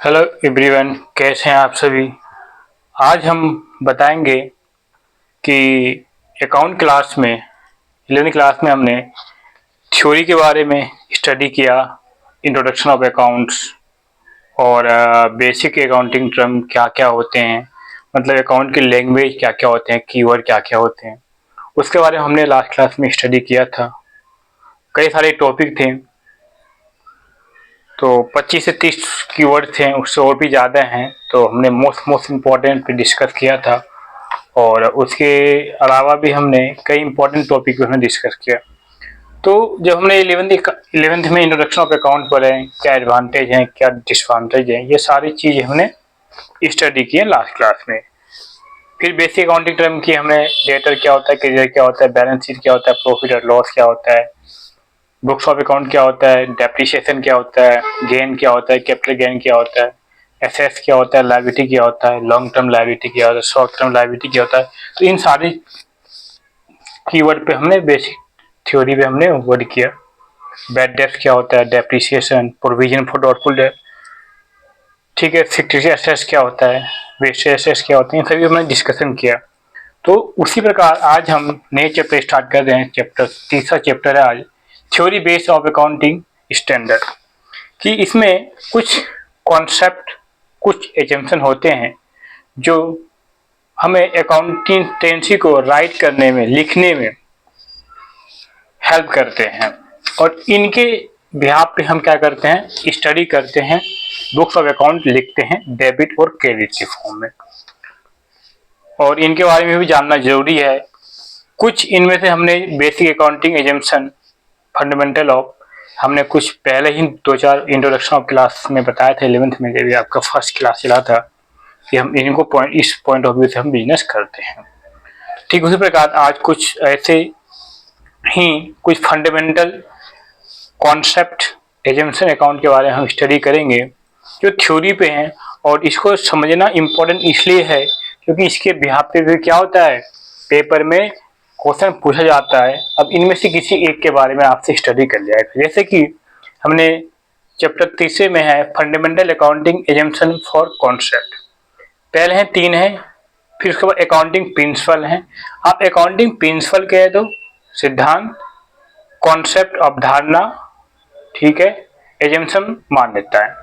Hello everyone, कैसे हैं आप सभी। आज हम बताएंगे कि अकाउंट क्लास में 11वीं क्लास में हमने थ्योरी के बारे में स्टडी किया, इंट्रोडक्शन ऑफ अकाउंट्स और बेसिक अकाउंटिंग टर्म क्या क्या होते हैं, मतलब अकाउंट की लैंग्वेज क्या क्या होते हैं, कीवर्ड क्या क्या होते हैं, उसके बारे में हमने लास्ट क्लास में स्टडी किया था। कई सारे टॉपिक थे, तो 25 से 30 कीवर्ड थे, उससे और भी ज़्यादा हैं, तो हमने मोस्ट इम्पॉर्टेंट पे डिस्कस किया था। और उसके अलावा भी हमने कई इंपॉर्टेंट टॉपिक पे हमने डिस्कस किया। तो जब हमने 11th में इंट्रोडक्शन ऑफ अकाउंट पढ़े, क्या एडवांटेज हैं, क्या डिसएडवांटेज हैं, ये सारी चीज़ें हमने स्टडी की है लास्ट क्लास में। फिर बेसिक अकाउंटिंग टर्म की हमने डेटर क्या होता है, क्रेडिटर क्या होता है, बैलेंस शीट क्या होता है, प्रॉफिट और लॉस क्या होता है, बुक्स ऑफ अकाउंट क्या होता है, डेप्रिसिएशन क्या होता है, गेन क्या होता है, कैपिटल गेन क्या होता है, एसेट्स क्या होता है, लायबिलिटी क्या होता है, लॉन्ग टर्म लायबिलिटी क्या होता है, शॉर्ट टर्म लायबिलिटी क्या होता है। तो इन सारी कीवर्ड पे हमने बेसिक थ्योरी पे हमने वर्ड किया। बैड डेप्ट क्या होता है, depreciation, provision for doubtful debt, ठीक है, फिक्टिशियस एसेट्स क्या होता है, वेस्टेज एसेट्स क्या होते हैं, इन सभी हमने डिस्कशन किया। तो उसी प्रकार आज हम नए चैप्टर स्टार्ट कर रहे हैं। तीसरा चैप्टर है आज, theory based of accounting standard. कि इसमें कुछ कॉन्सेप्ट, कुछ एजम्पशन होते हैं जो हमें अकाउंटिंग टेंसी को राइट करने में, लिखने में हेल्प करते हैं। और इनके बिहाफ पे हम क्या करते हैं, स्टडी करते हैं, बुक्स ऑफ अकाउंट लिखते हैं डेबिट और क्रेडिट के फॉर्म में। और इनके बारे में भी जानना जरूरी है। कुछ इनमें से हमने basic accounting assumption, fundamental of, हमने कुछ पहले ही 2-4 इंट्रोडक्शन ऑफ क्लास में बताया था 11th में, जब आपका फर्स्ट क्लास चला था, कि हम इनको इस पॉइंट ऑफ व्यू से हम बिजनेस करते हैं। ठीक उसी प्रकार आज कुछ ऐसे ही कुछ फंडामेंटल कॉन्सेप्ट एजम्पशन अकाउंट के बारे में हम स्टडी करेंगे जो थ्योरी पे हैं। और इसको समझना इम्पोर्टेंट इसलिए है क्योंकि इसके बिहाफ पे भी क्या होता है, पेपर में क्वेश्चन पूछा जाता है। अब इनमें से किसी एक के बारे में आपसे स्टडी कर लिया है। जैसे कि हमने चैप्टर तीसरे में है fundamental accounting assumption for concept, पहले हैं 3 है, फिर उसके बाद अकाउंटिंग प्रिंसिपल है। आप अकाउंटिंग प्रिंसिपल कहे तो सिद्धांत, कॉन्सेप्ट अवधारणा, ठीक है, एजम्पशन मान्यता है।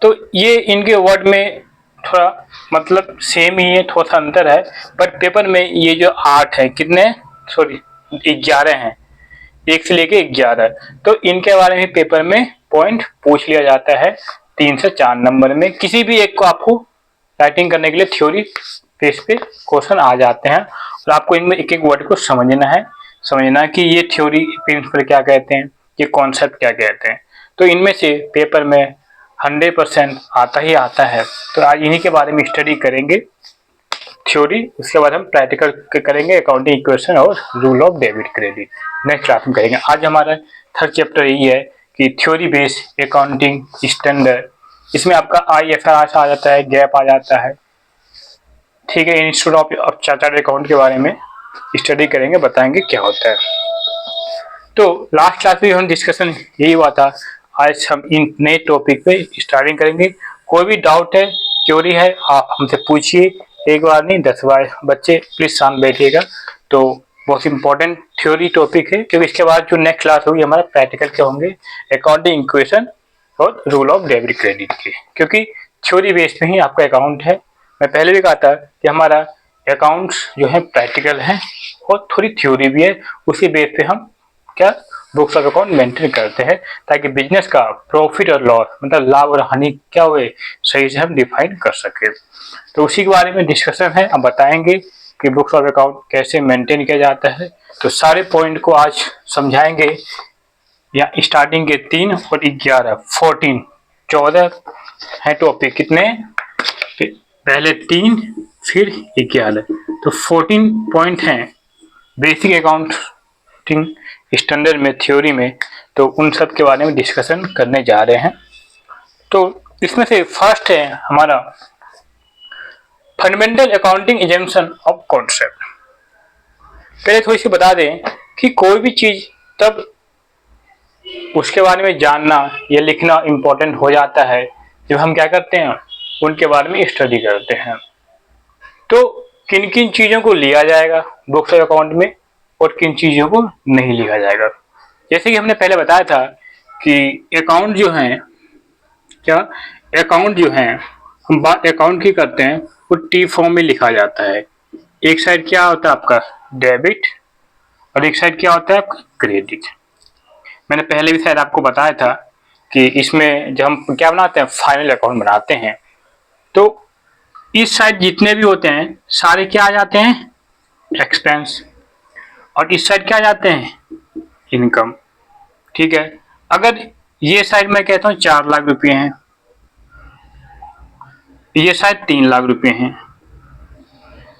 तो ये इनके वर्ड में थोड़ा मतलब सेम ही है, थोड़ा सा अंतर है, पर पेपर में ये जो 8 है, कितने, सॉरी 11 हैं, 1 से लेके 11, तो इनके बारे में पेपर में पॉइंट पूछ लिया जाता है 3 से 4 नंबर में। किसी भी एक को आपको राइटिंग करने के लिए थ्योरी पेज पे क्वेश्चन आ जाते हैं और आपको इनमें एक एक वर्ड को समझना कि ये थ्योरी प्रिंसिपल क्या कहते हैं, ये कॉन्सेप्ट क्या कहते हैं। तो इनमें से पेपर में 100% आता ही आता है। तो आज इन्हीं के बारे में स्टडी करेंगे थ्योरी, उसके बाद हम प्रैक्टिकल करेंगे अकाउंटिंग इक्वेशन और rule of debit credit next class में करेंगे। आज हमारा थर्ड चैप्टर यही है कि थ्योरी बेस्ड अकाउंटिंग स्टैंडर्ड। इसमें आपका IFRS आ जाता है, गैप आ जाता है, ठीक है, इंस्टीट्यूट ऑफ चार्टर्ड अकाउंट के बारे में स्टडी करेंगे, बताएंगे क्या होता है। तो लास्ट क्लास में हम डिस्कशन यही हुआ था। आज हम इन नए टॉपिक पे स्टार्टिंग करेंगे। कोई भी डाउट है, क्वेरी है, आप हमसे पूछिए, एक बार नहीं 10 बार। बच्चे प्लीज शांत बैठिएगा। तो बहुत इंपॉर्टेंट थ्योरी टॉपिक है, क्योंकि इसके बाद जो नेक्स्ट क्लास होगी हमारा प्रैक्टिकल के होंगे अकाउंटिंग इक्वेशन और रूल ऑफ डेबिट क्रेडिट के, क्योंकि थ्योरी बेस्ड में ही आपका अकाउंट है। मैं पहले भी कहा था कि हमारा अकाउंट्स जो है प्रैक्टिकल है और थोड़ी थ्योरी भी है, उसी बेस पे हम क्या बुक्स ऑफ अकाउंट मेंटेन करते हैं, ताकि बिजनेस का प्रॉफिट और लॉस, मतलब लाभ और हानि क्या हुए, सही से हम डिफाइन कर सके। तो उसी के बारे में डिस्कशन है। अब बताएंगे कि बुक्स ऑफ अकाउंट कैसे मेंटेन किया जाता है। तो सारे पॉइंट को आज समझाएंगे। या स्टार्टिंग के 3 और 11 14 14 है टॉपिक। कितने, पहले 3 फिर 11, तो 14 पॉइंट हैं बेसिक अकाउंटिंग स्टैंडर्ड में, थ्योरी में। तो उन सब के बारे में डिस्कशन करने जा रहे हैं। तो इसमें से फर्स्ट है हमारा fundamental accounting assumption of concept. पहले थोड़ी सी बता दें कि कोई भी चीज तब उसके बारे में जानना या लिखना इम्पोर्टेंट हो जाता है जब हम क्या करते हैं, उनके बारे में स्टडी करते हैं। तो किन किन चीज़ों को लिया जाएगा बुक्स ऑफ अकाउंट में और किन चीज़ों को नहीं लिया जाएगा। जैसे कि हमने पहले बताया था कि अकाउंट जो है, क्या अकाउंट जो है, हम बात अकाउंट की करते हैं, वो टी फॉर्म में लिखा जाता है। एक साइड क्या होता है आपका डेबिट और एक साइड क्या होता है आपका क्रेडिट। मैंने पहले भी शायद आपको बताया था कि इसमें जब हम क्या बनाते हैं फाइनल अकाउंट बनाते हैं तो इस साइड जितने भी होते हैं सारे क्या आ जाते हैं एक्सपेंस, और इस साइड क्या आ जाते हैं इनकम। ठीक है, अगर ये साइड मैं कहता हूँ 4 लाख रुपए हैं, ये साइड 3 लाख रुपए हैं,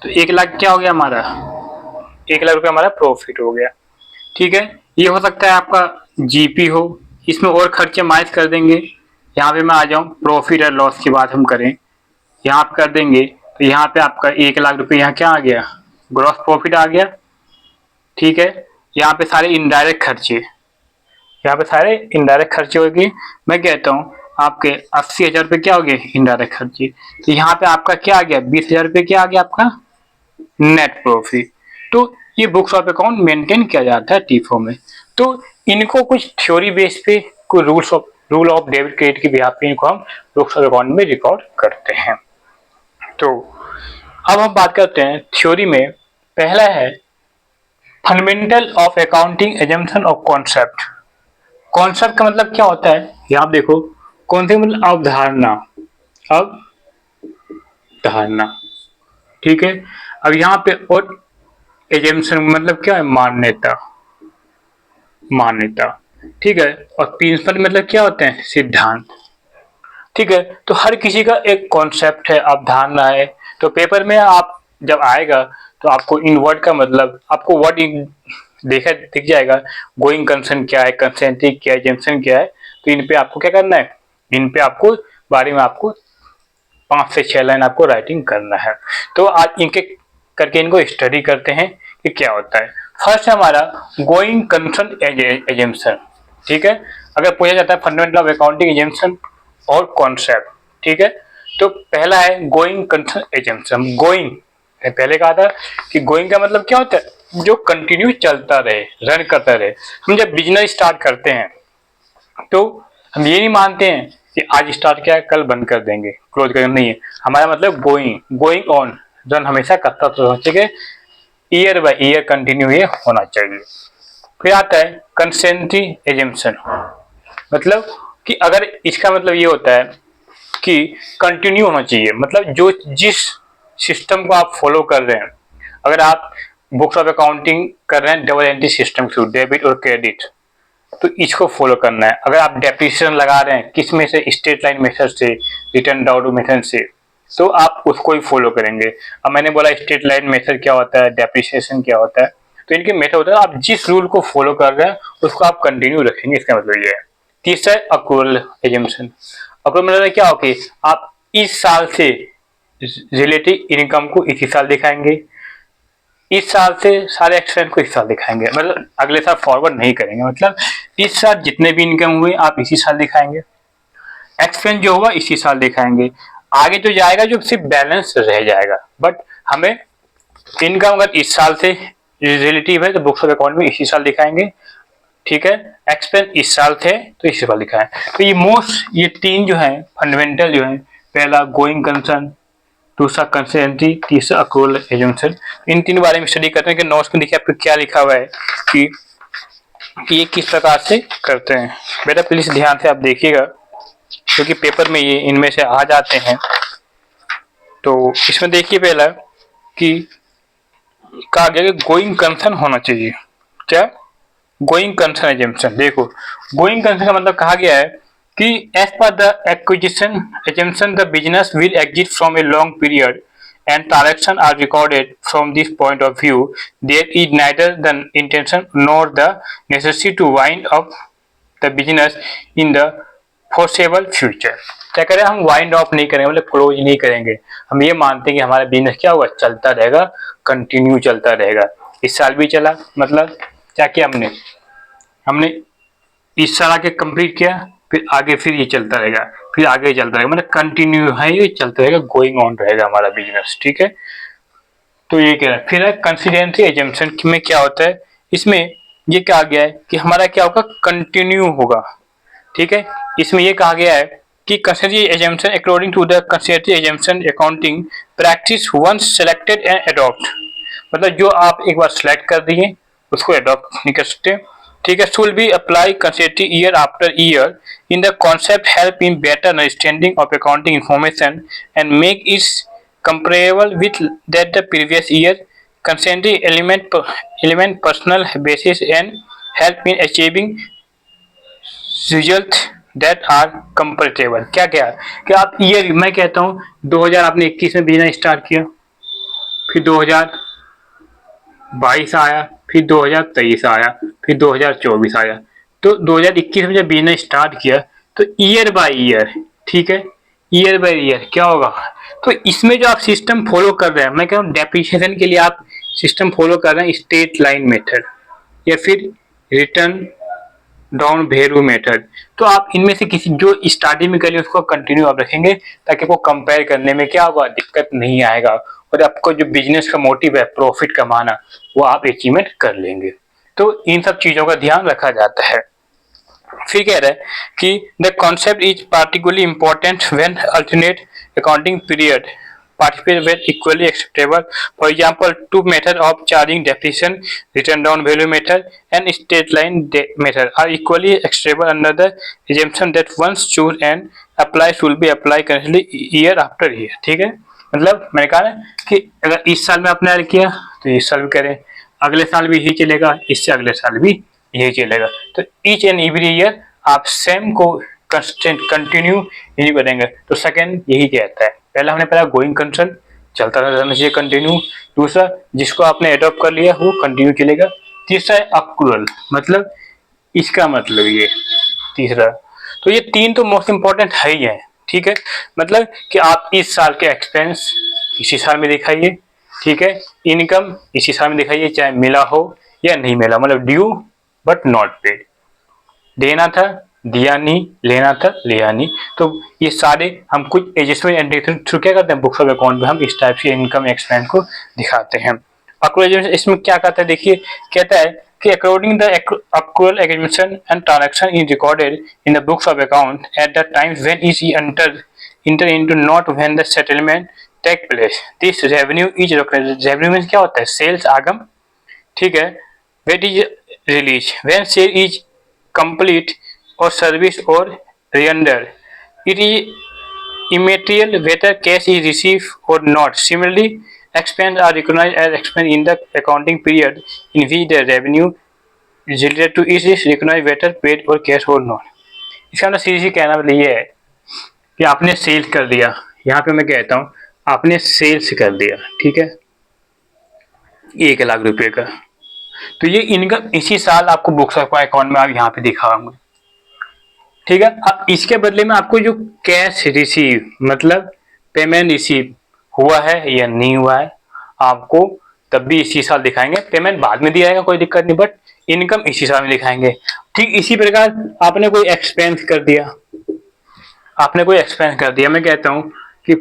तो 1 लाख क्या हो गया हमारा, 1 लाख रुपए हमारा प्रॉफिट हो गया। ठीक है, ये हो सकता है आपका जीपी हो, इसमें और खर्चे माइनस कर देंगे। यहाँ पे मैं आ जाऊँ प्रॉफिट और लॉस की बात हम करें, यहाँ पे कर देंगे तो यहाँ पे आपका 1 लाख रुपए यहाँ क्या आ गया ग्रॉस प्रॉफिट आ गया। ठीक है, यहाँ पे सारे इनडायरेक्ट खर्चे, यहाँ पे सारे इनडायरेक्ट खर्चे हो गए। मैं कहता हूँ आपके 80,000 रुपये क्या हो गए इनडायरेक्ट खर्चे, तो यहाँ पे आपका क्या आ गया 20,000 रुपये क्या आ गया आपका नेट प्रॉफिट। तो ये बुक्स ऑफ अकाउंट मेंटेन किया जाता है टीफो में। तो इनको कुछ थ्योरी बेस पे कोई रूल ऑफ डेबिट क्रेडिट की बिहाफ पे इनको हम बुक्स ऑफ अकाउंट में रिकॉर्ड करते हैं। तो अब हम बात करते हैं थ्योरी में। पहला है fundamental of accounting assumption of concept. Concept का मतलब क्या होता है, यहाँ आप देखो कौन सी मतलब अवधारणा, अवधारणा। ठीक है, अब यहाँ पे और एजम्पशन मतलब क्या है मान्यता, मान्यता। ठीक है, और प्रिंसिपल मतलब क्या होते हैं सिद्धांत। ठीक है, तो हर किसी का एक कॉन्सेप्ट है, अवधारणा है। तो पेपर में आप जब आएगा तो आपको इन वर्ड का मतलब आपको वर्ड देखा दिख जाएगा, गोइंग कंसर्न क्या है, कंसेंट्रिक क्या है, एजम्पशन क्या है। तो इन पे आपको क्या करना है, इन पे आपको बारे में आपको 5 से 6 लाइन आपको राइटिंग करना है। तो आज इनके करके इनको स्टडी करते हैं कि क्या होता है। फर्स्ट है हमारा गोइंग कंसर्न एजम्पशन। ठीक है, अगर पूछा जाता है फंडामेंटल ऑफ अकाउंटिंग एजम्पशन और कॉन्सेप्ट। ठीक है, तो पहला है गोइंग कंसर्न एजम्पशन। गोइंग पहले कहा था कि गोइंग का मतलब क्या होता है जो कंटिन्यू चलता रहे, रन करता रहे। हम जब बिजनेस स्टार्ट करते हैं तो हम ये नहीं मानते हैं कि आज स्टार्ट किया कल बंद कर देंगे, क्लोज कर नहीं है। हमारा मतलब गोइंग ऑन, रन हमेशा करता रहना चाहिए, ईयर बाय ईयर कंटिन्यू ये होना चाहिए। फिर आता है कंसेंट्री एजम्पशन, मतलब कि अगर इसका मतलब ये होता है कि कंटिन्यू होना चाहिए, मतलब जो जिस सिस्टम को आप फॉलो कर रहे हैं, अगर आप बुक्स ऑफ अकाउंटिंग कर रहे हैं double entry system through debit और क्रेडिट, तो इसको फॉलो करना है। अगर आप डेप्रिसिएशन लगा रहे हैं किस में से, स्ट्रेट लाइन मेथड से, रिटर्न डाउन मेथड से, तो आप उसको ही फॉलो करेंगे। अब मैंने बोला स्ट्रेट लाइन मेथड क्या होता है, डेप्रिसिएशन क्या होता है, तो इनके मेथड होता है आप जिस रूल को फॉलो कर रहे हैं उसको आप कंटिन्यू रखेंगे, इसका मतलब ये है। तीसरा है अक्रूवल एजम्पशन। अक्रूवल मतलब क्या हो कि आप इस साल से रिलेटिव इनकम को इसी साल दिखाएंगे, इस साल से सारे एक्सपेंस को इस साल दिखाएंगे, मतलब अगले साल फॉरवर्ड नहीं करेंगे। मतलब इस साल जितने भी इनकम हुए आप इसी साल दिखाएंगे, एक्सपेंस जो हुआ इसी साल दिखाएंगे। आगे जो जाएगा जो सिर्फ बैलेंस रह जाएगा, बट हमें इनकम अगर इस साल से रिलेटिव है तो बुक्स ऑफ अकाउंट में इसी साल दिखाएंगे। ठीक है, एक्सपेंस इस साल थे तो इसी साल दिखाएं। तो ये 3 जो है फंडामेंटल जो है, पहला गोइंग कंसर्न, दूसरा कंसेंट्री, तीसरा अक्रूवल एजम्पशन। इन 3 बारे में स्टडी करते हैं कि नोट्स में देखिए आपको क्या लिखा हुआ है कि ये किस प्रकार से करते हैं। बेटा प्लीज ध्यान से आप देखिएगा क्योंकि पेपर में ये इनमें से आ जाते हैं। तो इसमें देखिए पहला कि कहा गया कि गोइंग कंसर्न होना चाहिए। क्या गोइंग कंसर्न एजम्पशन, देखो गोइंग कंसर्न का मतलब कहा गया है कि as per the acquisition assumption the business will exit from a long period and transaction are recorded from this point of view, there is neither the intention nor the necessity to wind up the business in the foreseeable future। क्या करें हम wind of नहीं करेंगे, मतलब close नहीं करेंगे। हम ये मानते हैं कि हमारा बिजनेस क्या होगा चलता रहेगा, कंटिन्यू चलता रहेगा। इस साल भी चला, मतलब क्या किया हमने इस साल आके कंप्लीट किया, फिर आगे फिर ये चलता रहेगा। फिर आगे चलता रहेगा, मतलब कंटिन्यू है, ये चलता रहेगा, गोइंग ऑन रहेगा हमारा बिजनेस, ठीक है। तो ये कह रहा है। फिर है कंसिडेंसी एजम्पशन में क्या होता है, इसमें ये कहा गया है कि हमारा क्या होगा, कंटिन्यू होगा, ठीक है। इसमें ये कहा गया है कि consistency assumption according to the consistency assumption accounting practice once selected and adopt, मतलब जो आप एक बार सेलेक्ट कर दिए उसको अडॉप्ट नहीं कर सकते, ठीक है। Should be apply consistently year after year in the concept help in better understanding of accounting information and make it's comparable with that the previous year. Consistency element personal basis and help in achieving results that are comparable. क्या क्या कि आप year, मैं कहता हूँ 2000 आपने 21 में business start किया, फिर 2022 आया, फिर 2023 आया, फिर 2024 आया, तो 2021 में जब बिजनेस स्टार्ट किया तो ईयर बाय ईयर, ठीक है, ईयर बाय ईयर क्या होगा, तो इसमें जो आप सिस्टम फॉलो कर रहे हैं, मैं कह रहा हूँ डेप्रिसिएशन के लिए आप सिस्टम फॉलो कर रहे हैं स्ट्रेट लाइन मेथड या फिर रिटर्न डाउन वैल्यू मेथड, तो आप इनमें से किसी जो स्टार्टिंग में करिए उसको कंटिन्यू आप रखेंगे ताकि वो कंपेयर करने में क्या होगा, दिक्कत नहीं आएगा, और आपको जो बिजनेस का मोटिव है प्रॉफिट कमाना वो आप अचीवमेंट कर लेंगे। तो इन सब चीजों का ध्यान रखा जाता है। फिर कह रहा है कि the concept is particularly important when alternate accounting period participate were equally acceptable. For example, two methods of charging depreciation, return down value method and straight line method are equally acceptable under the assumption that once choose and apply should be applied continuously year after year. ठीक है, मतलब मैंने कहा ना कि अगर इस साल में आपने ऐड किया तो इस साल भी करें, अगले साल भी यही चलेगा, इससे अगले साल भी यही चलेगा, तो ईच एंड एवरी ईयर आप सेम को कंस्टेंट कंटिन्यू यही करेंगे। तो सेकंड यही कहता है, पहला हमने पढ़ा गोइंग कंसर्न चलता रहना चाहिए कंटिन्यू, दूसरा जिसको आपने एडॉप्ट कर लिया वो कंटिन्यू चलेगा, तीसरा है अक्रूअल, मतलब इसका मतलब ये तीसरा, तो ये तीन तो मोस्ट इंपॉर्टेंट है ही है, ठीक है। मतलब कि आप इस साल के एक्सपेंस इसी साल में दिखाइए, ठीक है, इनकम इसी साल में दिखाइए, चाहे मिला हो या नहीं मिला, मतलब ड्यू बट नॉट पेड, देना था दिया नहीं, लेना था लिया नहीं, तो ये सारे हम कुछ एडजस्टमेंट एंड थ्रू क्या करते हैं, बुक्स ऑफ अकाउंट में हम इस टाइप से इनकम एक्सपेंस को दिखाते हैं। अक्रूअल इसमें क्या कहता है, देखिए कहता है कि according the accrual agreement and transaction is recorded in the books of account at the time when is enter into not when the settlement take place, this revenue is revenue means क्या होता है, sales आगम, ठीक है, wait is release when sale is complete or service or render. It is immaterial whether cash is received or not. Similarly, expenses are recognized as expense in the accounting period in which the revenue related to it is recognized whether paid or cash or not. इसका मतलब सीधी कहना मतलब ये है कि आपने sales कर दिया, यहाँ पे मैं कहता हूँ आपने सेल्स कर दिया, ठीक है, 1 लाख रुपए का, तो ये इनकम इसी साल आपको बुक्स ऑफ अकाउंट में आप यहाँ पे दिखाऊंगा, ठीक है। अब इसके बदले में आपको जो कैश रिसीव मतलब पेमेंट रिसीव हुआ है या नहीं हुआ है आपको तब भी इसी साल दिखाएंगे, पेमेंट बाद में दिया जाएगा कोई दिक्कत नहीं, बट इनकम इसी साल में दिखाएंगे। ठीक इसी प्रकार आपने कोई एक्सपेंस कर दिया, आपने कोई एक्सपेंस कर दिया, मैं कहता हूं कि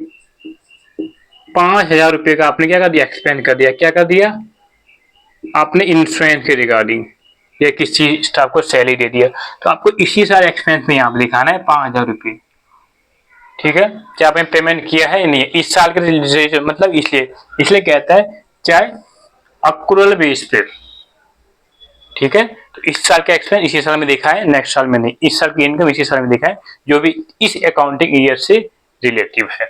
5,000 रुपये का आपने क्या कर दिया, एक्सपेंस कर दिया, क्या कर दिया आपने इंश्योरेंस के रिगार्डिंग या किसी स्टाफ को सैलरी दे दिया, तो आपको इसी सारे एक्सपेंस में यहाँ पे दिखाना है 5,000 रुपये, ठीक है, चाहे आपने पेमेंट किया है या नहीं इस साल के, मतलब इसलिए कहता है चाहे अक्रूअल बेस पे, ठीक है, तो इस साल का एक्सपेंस इसी साल में दिखा है, नेक्स्ट साल में नहीं, इस साल की इनकम इसी साल में दिखा है, जो भी इस अकाउंटिंग ईयर से रिलेटिव है।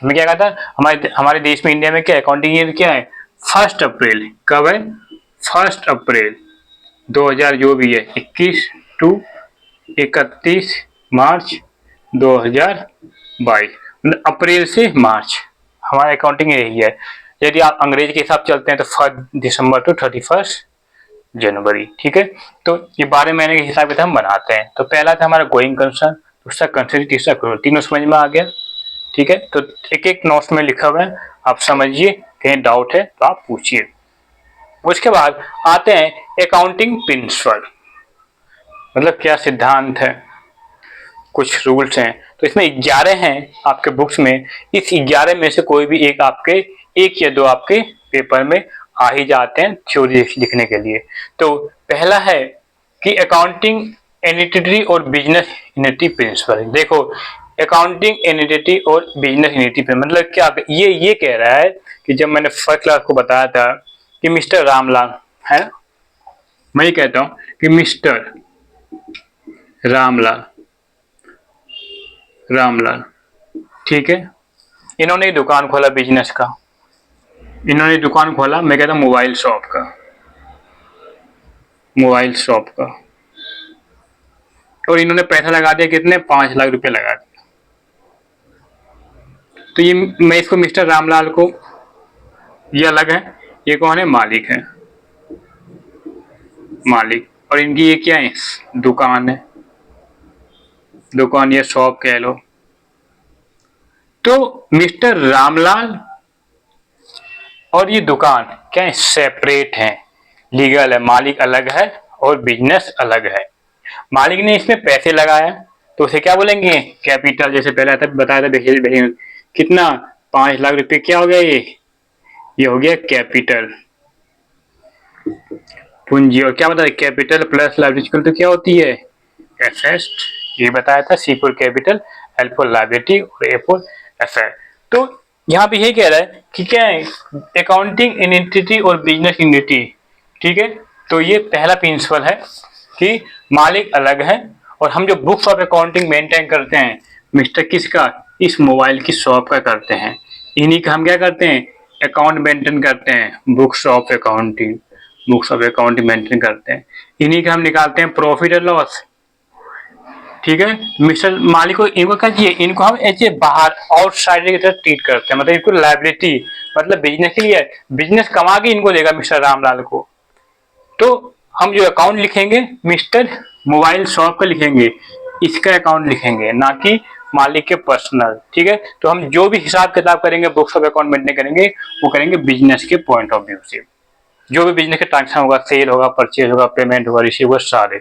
मैं क्या कहता हमारे देश में इंडिया में क्या अकाउंटिंग ईयर क्या है, 1 अप्रैल, कब है 1 अप्रैल 2000 जो भी है 21 टू 31 मार्च 2022, मतलब अप्रैल से मार्च हमारा अकाउंटिंग यही है। यदि आप अंग्रेजी के हिसाब चलते हैं तो 1 दिसंबर टू 31 जनवरी, ठीक है। तो ये 12 महीने के हिसाब से हम बनाते हैं। तो पहला था हमारा गोइंग कंसर्न, दूसरा कंसिडर, तीसरा अक्रूअल, तीनों समझ में आ गया, ठीक है। तो एक एक नोट्स में लिखा हुआ है, आप समझिए, कहीं डाउट है तो आप पूछिए। उसके बाद आते हैं अकाउंटिंग प्रिंसिपल, मतलब क्या सिद्धांत है। कुछ रूल्स हैं, तो इसमें 11 हैं आपके बुक्स में। इस 11 में से कोई भी एक आपके, एक या दो आपके पेपर में आ ही जाते हैं थ्योरी लिखने के लिए। तो पहला है कि अकाउंटिंग एंटिटी और बिजनेस यूनिटी प्रिंसिपल। देखो, अकाउंटिंग एंटिटी और बिजनेस यूनिटी प्रिंसिपल मतलब क्या, ये कह रहा है कि जब मैंने फर्स्ट क्लास को बताया था कि मिस्टर रामलाल है ना, मैं ये कहता हूं कि मिस्टर रामलाल, रामलाल ठीक है, इन्होंने दुकान खोला बिजनेस का, इन्होंने दुकान खोला, मैं कहता हूं मोबाइल शॉप का, मोबाइल शॉप का, और इन्होंने पैसा लगा दिया कितने, 5 लाख रुपए लगा दिया। तो ये मैं इसको मिस्टर रामलाल को, ये अलग है, ये कौन है, मालिक है, मालिक, और इनकी ये क्या है, दुकान है, दुकान या शॉप कह लो। तो मिस्टर रामलाल और ये दुकान क्या है, सेपरेट है, लीगल है, मालिक अलग है और बिजनेस अलग है। मालिक ने इसमें पैसे लगाया तो उसे क्या बोलेंगे, कैपिटल, जैसे पहले बताया था, देखिए कितना, 5 लाख रुपए, क्या हो गया ये हो गया कैपिटल, पूंजी। और क्या बताया, कैपिटल प्लस लायबिलिटी तो क्या होती है, एसेट, ये बताया था, C for capital, L for liability और ए फॉर एसेट। तो यहाँ पे ये कह रहा है कि क्या है, अकाउंटिंग एंटिटी और बिजनेस यूनिटी, ठीक है। तो ये पहला प्रिंसिपल है कि मालिक अलग है, और हम जो बुक्स ऑफ अकाउंटिंग मेंटेन करते हैं मिस्टर किसका, इस मोबाइल की शॉप का करते हैं, इन्हीं का हम क्या करते हैं, अकाउंट मेंटेन करते हैं, books of accounting, books of accounting maintain करते हैं, इन्हीं का हम निकालते हैं प्रॉफिट और लॉस, ठीक है। मिस्टर मालिक को, इनको क्या चाहिए, इनको हम ऐसे बाहर आउटसाइडर की तरह ट्रीट करते हैं, मतलब इनको लायबिलिटी, मतलब बिजनेस के लिए, बिजनेस कमा के इनको देगा मिस्टर रामलाल को। तो हम जो अकाउंट लिखेंगे मिस्टर मोबाइल शॉप का लिखेंगे, इसका अकाउंट लिखेंगे, ना कि मालिक के पर्सनल, ठीक है। तो हम जो भी हिसाब किताब करेंगे, बुक्स ऑफ अकाउंट मेंटेन करेंगे, वो करेंगे बिजनेस के पॉइंट ऑफ व्यू से, जो भी बिजनेस का ट्रांजेक्शन होगा, सेल होगा, परचेज होगा, पेमेंट होगा, रिसीव होगा, सारे।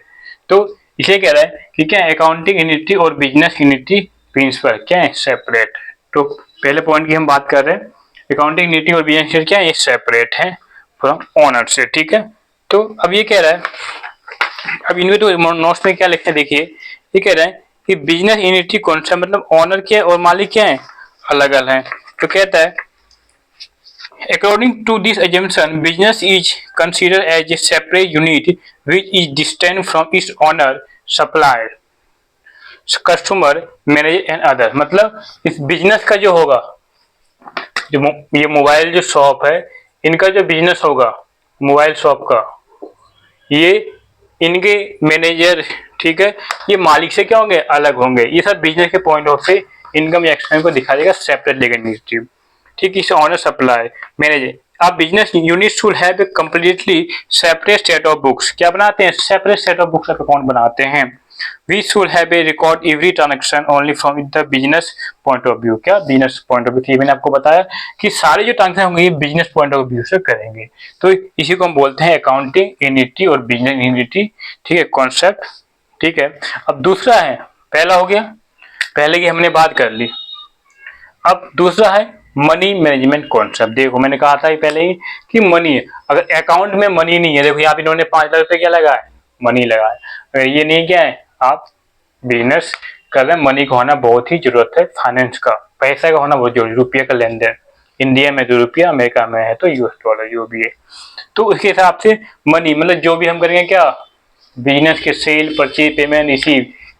तो इसे कह रहा है कि क्या अकाउंटिंग यूनिटी और बिजनेस यूनिटी प्रिंसिपल क्या है, सेपरेट। तो पहले पॉइंट की हम बात कर रहे हैं, अकाउंटिंग यूनिटी और बिजनेस यूनिटी क्या है, ये सेपरेट है फ्रॉम ओनर से, ठीक है। तो अब ये कह रहा है, अब इनमें तो नोट्स में क्या लिखते हैं, देखिए ये कह रहा है कि बिजनेस यूनिटी कॉन्सेप्ट मतलब ओनर क्या है और मालिक क्या है, अलग अलग है। तो कहता है according to this assumption business is considered as a separate unit which is distinct from its owner, supplier, customer, manager and other। मतलब इस बिजनेस का जो होगा, जो ये मोबाइल जो शॉप है, इनका जो बिजनेस होगा मोबाइल शॉप का, ये इनके मैनेजर, ठीक है, ये मालिक से क्या होंगे, अलग होंगे। ये सब बिजनेस के पॉइंट ऑफ से इनकम एक्सपेंस को दिखा देगा सेपरेट लीगल, ठीक है। इस ऑनर, सप्लाई, मैनेजर, अब business unit should have a completely separate set of books, क्या बनाते हैं, separate set of books of account बनाते हैं। We should have a record every transaction only from the business point of view, क्या business point of view, मैंने आपको बताया कि सारे जो ट्रांजेक्शन होंगे ये बिजनेस पॉइंट ऑफ व्यू से करेंगे। तो इसी को हम बोलते हैं अकाउंटिंग यूनिटी और बिजनेस यूनिटी, ठीक है, कॉन्सेप्ट, ठीक है। अब दूसरा है, पहला हो गया, पहले की हमने बात कर ली, अब दूसरा है मनी मैनेजमेंट कॉन्सेप्ट। देखो मैंने कहा था पहले ही कि मनी, अगर अकाउंट में मनी नहीं है, देखो यहाँ पे इन्होंने 5 लाख रुपए क्या लगाया, मनी लगाया, अगर ये नहीं क्या है, आप बिजनेस कर रहे हैं, मनी का होना बहुत ही जरूरत है, फाइनेंस का, पैसा का होना बहुत जरूरी, रुपये का लेन देन, इंडिया में तो रुपया, अमेरिका में है तो यूएस डॉलर, जो भी है। तो उसके हिसाब से मनी मतलब जो भी हम करेंगे क्या, बिजनेस के सेल, परचेज, पेमेंट, इसी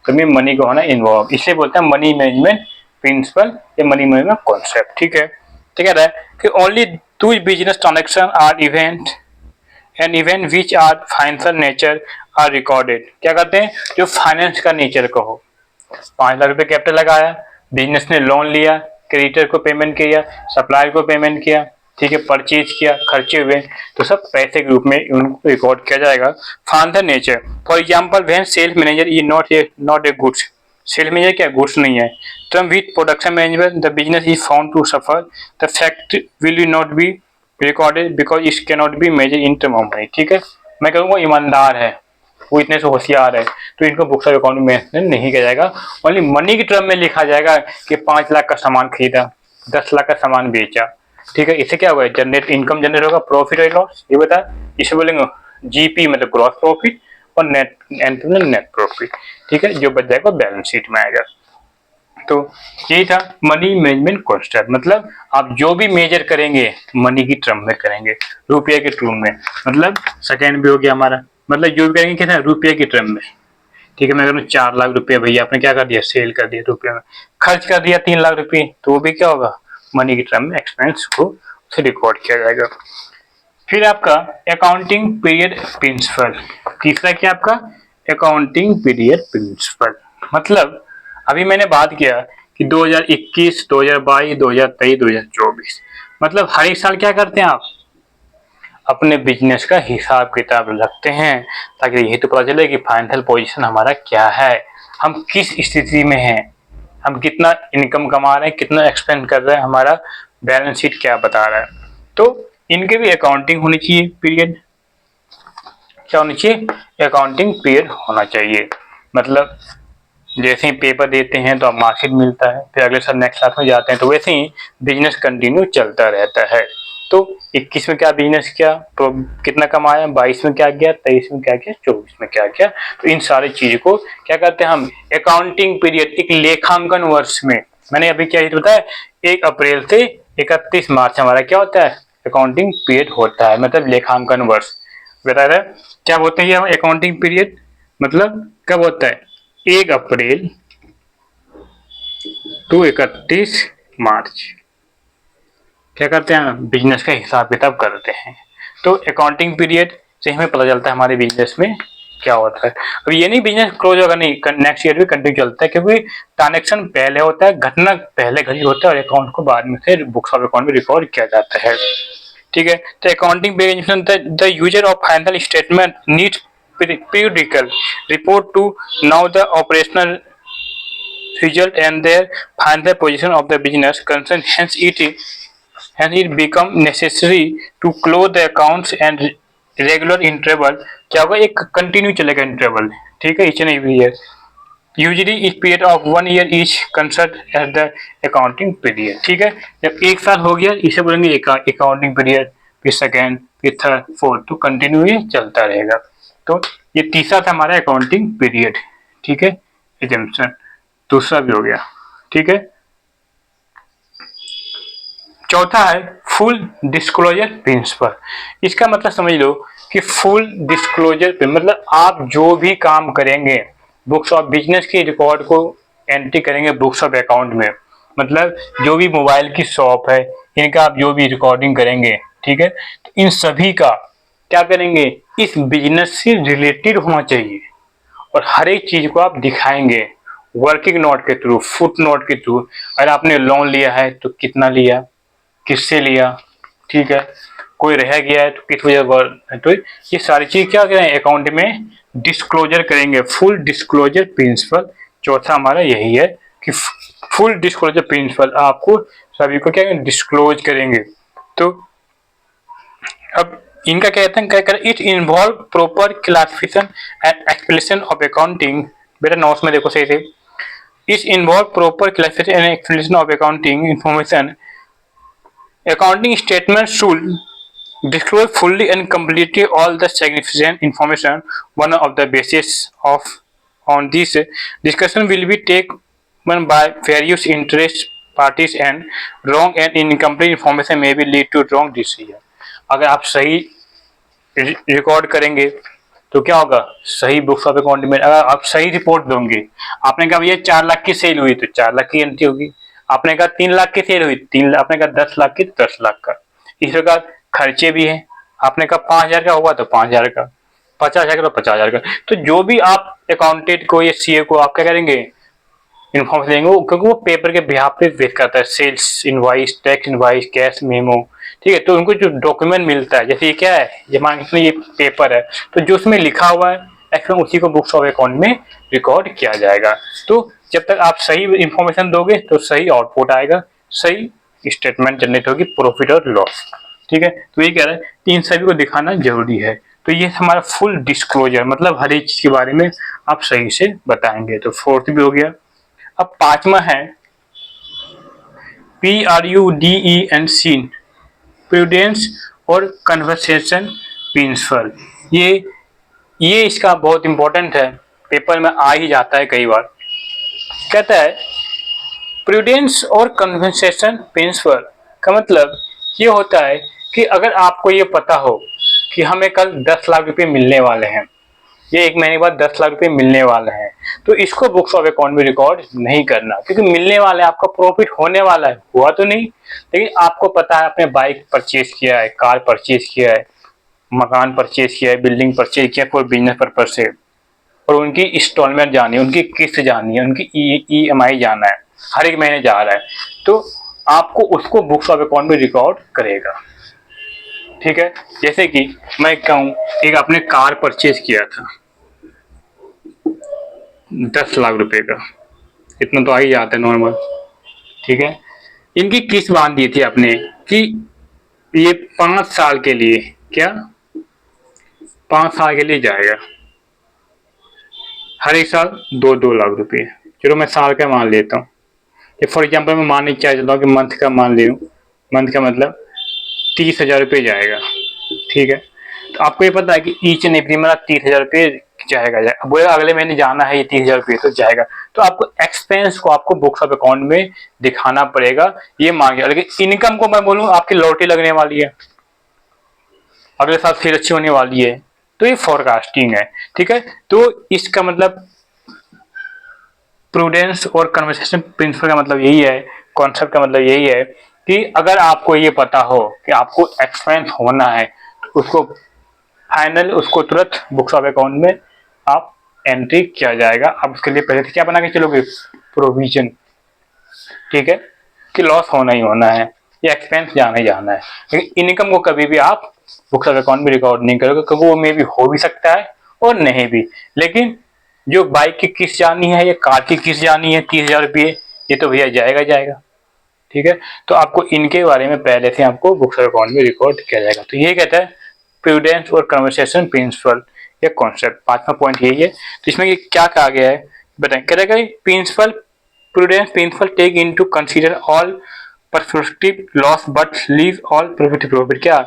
में मनी का होना इन्वॉल्व, इसे बोलते हैं मनी मैनेजमेंट प्रिंसिपल या मनी मैनेजमेंट कॉन्सेप्ट, ठीक है। तो कह रहा है कि only to business transaction or event and event which are financial nature are recorded, क्या कहते हैं, जो फाइनेंस का नेचर का हो, 5 लाख रुपए कैपिटल लगाया, बिजनेस ने लोन लिया, क्रेडिटर को पेमेंट किया, सप्लायर को पेमेंट किया, ठीक है, परचेज किया, खर्चे हुए, तो सब पैसे के रूप में उनको रिकॉर्ड किया जाएगा। Financial nature, for example when sales manager is not a goods, sale manager क्या गुड्स नहीं है, term with production management the business is found to suffer, the fact will not be recorded because it cannot be measured in term of money, ठीक है। मैं कहूँगा ईमानदार है, वो इतने से होशियार है, तो इनको बुक्स ऑफ अकाउंट में मेंशन नहीं किया जाएगा। ओनली मनी की टर्म में लिखा जाएगा कि 5 लाख का सामान खरीदा, 10 लाख का सामान बेचा, ठीक है। इससे क्या होगा, जनरेट इनकम जनरेट होगा, प्रॉफिट और लॉस, ये बता। इसे बोलेंगे जीपी मतलब ग्रॉस प्रॉफिट, और नेट नेट प्रॉफिट, ठीक है, जो बच जाएगा बैलेंस शीट में आएगा। तो यही था मनी मैनेजमेंट कॉन्सेप्ट, मतलब आप जो भी मेजर करेंगे मनी की टर्म में करेंगे, रुपये के टर्म में, मतलब सेकेंड भी हो गया हमारा, मतलब जो भी करेंगे कैसे, रुपये की टर्म में, ठीक है। मैं करूँ 4 लाख रुपये, भैया आपने क्या कर दिया, सेल कर दिया रुपये में, खर्च कर दिया 3 लाख रुपये, तो वो भी क्या होगा, मनी की टर्म में एक्सपेंस को उसे रिकॉर्ड किया जाएगा। फिर आपका अकाउंटिंग पीरियड प्रिंसिपल, तीसरा क्या आपका अकाउंटिंग पीरियड प्रिंसिपल, मतलब अभी मैंने बात किया कि 2021, 2022, 2023, 2024, मतलब हर एक साल क्या करते हैं आप, अपने बिजनेस का हिसाब किताब रखते हैं, ताकि यही तो पता चले कि फाइनेंशियल पोजीशन हमारा क्या है, हम किस स्थिति में हैं, हम कितना इनकम कमा रहे हैं, कितना एक्सपेंड कर रहे हैं, हमारा बैलेंस शीट क्या बता रहा है। तो इनके भी अकाउंटिंग होनी चाहिए पीरियड, क्या होनी चाहिए, अकाउंटिंग पीरियड होना चाहिए। मतलब जैसे ही पेपर देते हैं तो अब मार्कशीट मिलता है, फिर अगले साल नेक्स्ट क्लास में जाते हैं, तो वैसे ही बिजनेस कंटिन्यू चलता रहता है। तो 21 में क्या बिजनेस किया, तो कितना कमाया, 22 में क्या किया, 23 में क्या किया, 24 में क्या किया, तो इन सारी चीज को क्या करते हैं हम, अकाउंटिंग पीरियड, एक लेखांकन वर्ष में, मैंने अभी क्या बताया, 1 अप्रैल से 31 मार्च हमारा क्या होता है, अकाउंटिंग पीरियड होता है, मतलब लेखांकन वर्ष बता रहा है। क्या बोलते हैं ये अकाउंटिंग पीरियड, मतलब कब होता है, 1 अप्रैल टू 31 मार्च, क्या करते हैं, बिजनेस का हिसाब किताब करते हैं। तो अकाउंटिंग पीरियड से हमें पता चलता है हमारे बिजनेस में क्या होता है। अब ये नहीं बिजनेस क्लोज होगा नहीं, नेक्स्ट ईयर भी कंटिन्यू चलता है, क्योंकि ट्रांजेक्शन पहले होता है, घटना पहले घटित होता है, और अकाउंट को बाद में से बुक्स ऑफ अकाउंट में रिकॉर्ड किया जाता है, ठीक है। तो accounting period, the user of financial statement needs periodical report to know the operational result and their financial position of the business concerned. Hence it become necessary to close the accounts and regular interval, क्या होगा, एक continue चलेगा interval, ठीक है, each and every year. Usually इस period of 1 year each considered as the accounting period, ठीक है। जब 1 साल हो गया इसे बोलेंगे अकाउंटिंग पीरियड, फिर सेकेंड, फिर थर्ड, फोर्थ, तो कंटिन्यू ये चलता रहेगा। तो ये तीसरा था हमारा अकाउंटिंग पीरियड, ठीक है, एजम्पशन, दूसरा भी हो गया, ठीक है। चौथा है फुल डिस्क्लोजर प्रिंसिपल, इसका मतलब समझ लो कि फुल डिस्क्लोजर मतलब आप जो भी काम करेंगे बुक्स ऑफ बिजनेस की रिकॉर्ड को एंट्री करेंगे बुक्स ऑफ अकाउंट में, मतलब जो भी मोबाइल की शॉप है इनका आप जो भी रिकॉर्डिंग करेंगे, ठीक है, तो इन सभी का क्या करेंगे, इस बिजनेस से रिलेटेड होना चाहिए, और हर एक चीज को आप दिखाएंगे वर्किंग नोट के थ्रू, फुट नोट के थ्रू। अगर आपने लोन लिया है तो कितना लिया, किससे लिया, ठीक है, कोई रह गया है तो किस वजह, तो ये सारी चीज क्या करें अकाउंट में डिस्क्लोजर करेंगे, फुल डिस्क्लोजर प्रिंसिपल। चौथा हमारा यही है कि फुल डिस्क्लोजर प्रिंसिपल आपको सभी को क्या डिस्क्लोज करेंगे। तो अब इनका कहते हैं क्या करें, it involve proper classification and explanation of accounting, बेटा नोट्स में देखो सही से, it involve proper classification and explanation of accounting information, accounting statement should disclose fully and completely all the significant information. One of the basis of on this discussion will be taken by various interest parties, and wrong and incomplete information may be lead to wrong decision. अगर आप सही record करेंगे तो क्या होगा, सही books of account में, अगर आप सही रिपोर्ट दोगे, आपने कहा भैया 4 लाख की सेल हुई तो 4 लाख की एंट्री होगी, आपने कहा 3 लाख की सेल हुई 3 लाख, आपने कहा 10 लाख की 10 लाख का। इस प्रकार खर्चे भी हैं, आपने कहा 5,000 का हुआ तो 5,000 का, 50,000 का तो 50,000 का। तो जो भी आप अकाउंटेंट को या सीए को आप क्या करेंगे इन्फॉर्मेशन देंगे, क्योंकि वो पेपर के बिहाफ पे वेट करता है, sales invoice, tax invoice, cash memo, ठीक है। तो उनको जो डॉक्यूमेंट मिलता है, जैसे ये क्या है, ये मान के ये पेपर है, तो जो उसमें लिखा हुआ है एक्चुअली उसी को बुक्स ऑफ अकाउंट में रिकॉर्ड किया जाएगा। तो जब तक आप सही इंफॉर्मेशन दोगे तो सही आउटपुट आएगा, सही स्टेटमेंट जनरेट होगी, प्रॉफिट और लॉस, ठीक है। तो ये कह रहा है इन सभी को दिखाना जरूरी है। तो ये हमारा फुल डिस्क्लोजर, मतलब हर एक चीज के बारे में आप सही से बताएंगे। तो फोर्थ भी हो गया। अब पांचवा है PRUDENC, प्रूडेंस और कन्वर्सेशन प्रिंसिपल। ये इसका बहुत इंपॉर्टेंट है, पेपर में आ ही जाता है कई बार। कहता है प्रूडेंस और कन्वर्सेशन प्रिंसिपल का मतलब ये होता है कि अगर आपको ये पता हो कि हमें कल 10 लाख रुपए मिलने वाले हैं, ये 1 महीने के बाद 10 लाख रुपए मिलने वाले हैं, तो इसको बुक्स ऑफ अकाउंट में रिकॉर्ड नहीं करना, क्योंकि मिलने वाले आपका प्रॉफिट होने वाला है, हुआ तो नहीं, लेकिन आपको पता है आपने बाइक परचेज किया है, कार परचेज किया है, मकान परचेज किया है, बिल्डिंग परचेज किया कोई बिजनेस पर्पज से, और उनकी इंस्टॉलमेंट जानी है, उनकी किस्त जानी है, उनकी EMI जाना है, हर एक महीने जा रहा है, तो आपको उसको बुक्स ऑफ अकाउंट में रिकॉर्ड करेगा। ठीक है, जैसे कि मैं कहूँ एक आपने कार परचेज किया था 10 लाख रुपए का, इतना तो आ ही जाता है नॉर्मल। ठीक है, इनकी किस्त बांध दी थी आपने कि ये 5 साल के लिए, क्या 5 साल के लिए जाएगा, हर एक साल 2-2 लाख रुपए। चलो मैं साल का मान लेता हूँ, ये फॉर एग्जाम्पल मैं मानने क्या चाहता हूँ कि मंथ का मान ले लूँ, मंथ का मतलब 30,000 रुपये जाएगा। ठीक है, तो आपको ये पता है कि ईच एंड एवरी मंथ 30,000 रुपये जाएगा, बोलेगा अगले महीने जाना है ये 30,000 रुपये तो जाएगा, तो आपको एक्सपेंस को आपको बुक्स ऑफ अकाउंट में दिखाना पड़ेगा, ये मांगे। लेकिन इनकम को मैं बोलूँ आपकी लॉटरी लगने वाली है, अगले साल सेल अच्छी होने वाली है, तो ये फोरकास्टिंग है। ठीक है, तो इसका मतलब प्रूडेंस और कन्वर्सेशन प्रिंसिपल का मतलब यही है, कॉन्सेप्ट का मतलब यही है कि अगर आपको ये पता हो कि आपको एक्सपेंस होना है, उसको फाइनल उसको तुरंत बुक्स ऑफ अकाउंट में आप एंट्री किया जाएगा। अब उसके लिए पहले से क्या बना के चलोगे, प्रोविजन। ठीक है, कि लॉस होना ही होना है, ये एक्सपेंस जाना ही जाना है, लेकिन इनकम को कभी भी आप बुक्स ऑफ अकाउंट में रिकॉर्ड नहीं करोगे, क्योंकि वो मे भी हो भी सकता है और नहीं भी। लेकिन जो बाइक की किस्त जानी है या कार की किस्त जानी है 30,000 रुपये, ये तो भैया जाएगा जाएगा। ठीक है, तो आपको इनके बारे में पहले से आपको बुक्स ऑफ अकाउंट में रिकॉर्ड किया जाएगा। तो ये कहता है प्रूडेंस और कन्वर्सेशन प्रिंसिपल, ये कॉन्सेप्ट, पांचवा पॉइंट यही है। तो इसमें क्या कहा गया है बताएं, कह रहा है principle prudence principle take into consider all perspective loss but leave all profit. क्या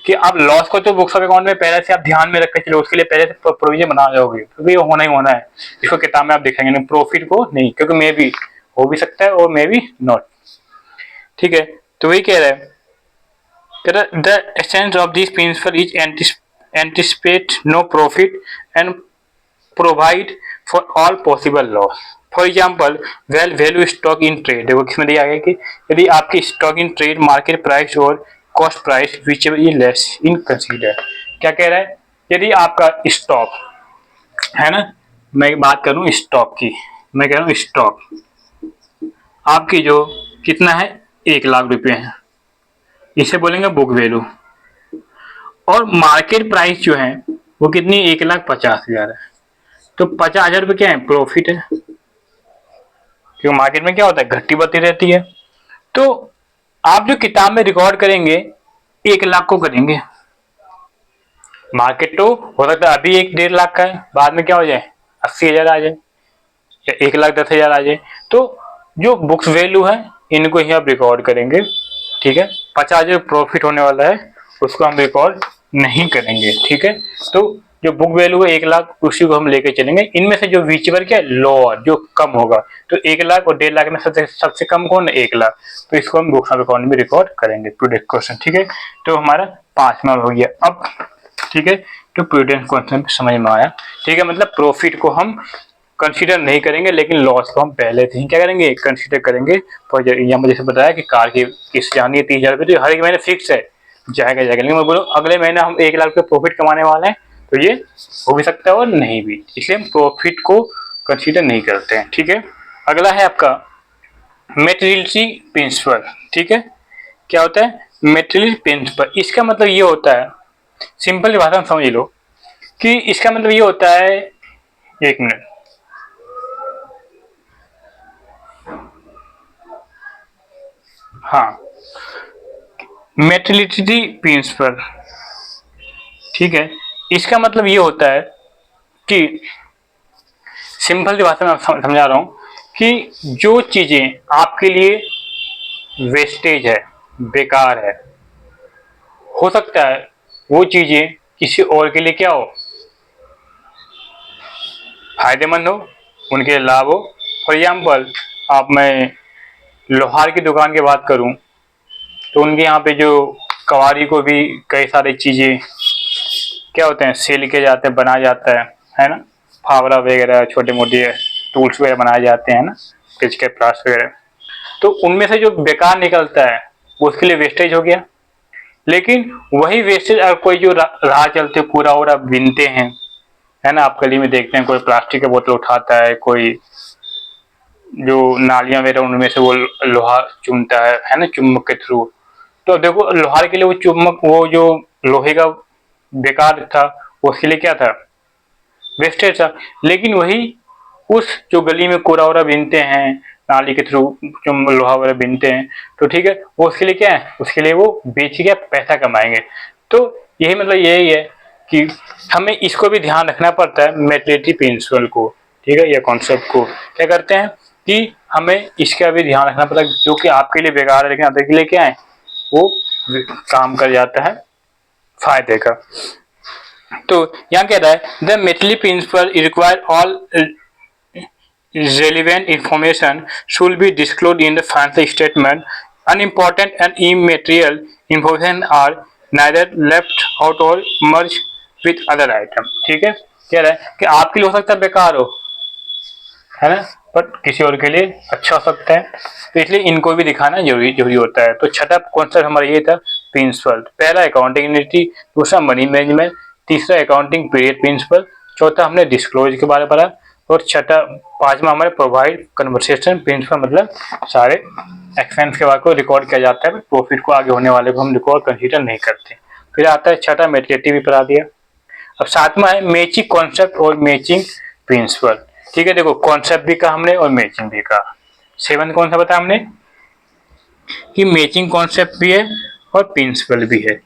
कि आप लॉस को तो बुक्स ऑफ अकाउंट में पहले से आप ध्यान में रख के चलो, उसके लिए पहले से प्रोविजन बना जाओगे, क्योंकि ये होना ही होना है, इसको किताब में आप दिखाएंगे, प्रॉफिट को नहीं, क्योंकि मे भी हो भी सकता है और मे भी नॉट। ठीक है, तो वही कह रहा है, the essence of this principle is anticipate no profit and provide for all possible loss. For example well value stock in trade, देखो किसमें दिया गया कि यदि आपकी stock in trade market price और cost price which is less in consider. क्या कह रहा है, यदि आपका स्टॉक है ना, मैं बात करूं स्टॉक की, मैं कह रहा हूं स्टॉक आपकी जो कितना है 1 लाख रुपए है, इसे बोलेंगे बुक वैल्यू, और मार्केट प्राइस जो है वो कितनी 1,50,000 है, तो 50,000 रुपये क्या है प्रॉफिट है, क्योंकि मार्केट में क्या होता है घटी बढ़ती रहती है। तो आप जो किताब में रिकॉर्ड करेंगे 1 लाख को करेंगे, मार्केट तो हो सकता है अभी 1-1.5 लाख का है, बाद में क्या हो जाए 80,000 आ जाए या 1,10,000 आ जाए, तो जो बुक्स वैल्यू है इनको ही आप रिकॉर्ड करेंगे। ठीक है, 50,000 प्रॉफिट होने वाला है उसको हम रिकॉर्ड नहीं करेंगे। ठीक है, तो जो बुक वैल्यू है 1 लाख उसी को हम लेके चलेंगे, इनमें से जो विचेवर क्या है लोअर जो कम होगा, तो 1 लाख और 1.5 लाख में सबसे कम कौन है 1 लाख, तो इसको हम बुक्स ऑफ अकाउंट में रिकॉर्ड करेंगे प्रूडेंस क्वेश्चन। ठीक है, तो हमारा 5वां हो गया अब। ठीक है, तो प्रूडेंस क्वेश्चन समझ में आया। ठीक है, मतलब प्रॉफिट को हम कंसीडर नहीं करेंगे, लेकिन लॉस को हम पहले से ही क्या करेंगे कंसीडर करेंगे। फॉर एग्जाम्पल जैसे बताया कि कार की किस्त जानी है 30,000 रुपये, तो हर एक महीने फिक्स है जाएगा जाएगा, लेकिन मैं बोलूँ अगले महीने हम 1 लाख रुपये प्रॉफिट कमाने वाले हैं, तो ये हो भी सकता है और नहीं भी, इसलिए हम प्रॉफिट को कंसीडर नहीं करते हैं। ठीक है, अगला है आपका मेटेरियलिटी प्रिंसिपल। ठीक है, क्या होता है मेटेरियलिटी प्रिंसिपल, इसका मतलब ये होता है, सिंपल भाषा में समझ लो कि इसका मतलब ये होता है, 1 मिनट, हाँ मेटेरियलिटी प्रिंसिपल। ठीक है, इसका मतलब ये होता है कि सिंपल सी भाषा में समझा रहा हूँ कि जो चीजें आपके लिए वेस्टेज है, बेकार है, हो सकता है वो चीजें किसी और के लिए क्या हो, फायदेमंद हो, उनके लिए लाभ हो। फॉर एग्जाम्पल आप मैं लोहार की दुकान की बात करूं तो उनके यहाँ पे जो कवारी को भी कई सारी चीजें क्या होते हैं सेल किए जाते हैं, बनाया जाता है ना, फावड़ा वगैरह, छोटे मोटे टूल्स वगैरह बनाए जाते हैं ना, पिच के प्लास वगैरह। तो उनमें से जो बेकार निकलता है वो उसके लिए वेस्टेज हो गया। लेकिन वही वेस्टेज अगर कोई जो राह चलते कूड़ा वूड़ा बीनते हैं, है ना, आप गली में देखते हैं कोई प्लास्टिक का बोतल उठाता है, कोई जो नालियां वगैरह उनमें से वो लोहा चुनता है ना, चुम्बक के थ्रू। तो देखो लोहार के लिए वो चुम्बक, वो जो लोहे का बेकार था, उसके लिए क्या था, वेस्टेज था। लेकिन वही उस जो गली में कूड़ा वूड़ा बीनते हैं, नाली के थ्रू जो लोहा वगैरह बीनते हैं, तो ठीक है, वो उसके लिए क्या है, उसके लिए वो बेच के पैसा कमाएंगे। तो यही मतलब यही है कि हमें इसको भी ध्यान रखना पड़ता है, मेटेरियलिटी प्रिंसिपल को, ठीक है, या कॉन्सेप्ट को। क्या करते हैं कि हमें इसका भी ध्यान रखना पड़ता है, जो कि आपके लिए बेकार है लेकिन आपके लिए क्या है, वो काम कर जाता है फायदे का। तो यहाँ कह रहा है द मेटली principle require all relevant information should be disclosed in the financial statement. Unimportant and immaterial information are neither left out or merged with other item. ठीक है, कह रहा है कि आपके लिए हो सकता है बेकार हो, है ना, बट किसी और के लिए अच्छा हो सकता है, तो इसलिए इनको भी दिखाना जरूरी होता है। तो छठा कॉन्सेप्ट हमारा ये था प्रिंसिपल। पहला अकाउंटिंग यूनिटी, दूसरा मनी मैनेजमेंट, तीसरा अकाउंटिंग पीरियड प्रिंसिपल, चौथा हमने डिस्क्लोज के बारे में पढ़ा, और छठा पांचवा हमारे प्रोवाइड कन्वर्सेशन प्रिंसिपल, मतलब सारे एक्सपेंस के बाद को रिकॉर्ड किया जाता है, प्रॉफिट को आगे होने वाले को हम रिकॉर्ड कंसीडर नहीं करते। फिर आता है छठा मेटेरियलिटी भी पढ़ा दिया। अब सातवां है मैचिंग कॉन्सेप्ट और मैचिंग प्रिंसिपल। ठीक है, देखो कॉन्सेप्ट भी कहा हमने और मैचिंग भी कहा। सेवन कौन सा बताया हमने कि मैचिंग कॉन्सेप्ट भी है और प्रिंसिपल भी है,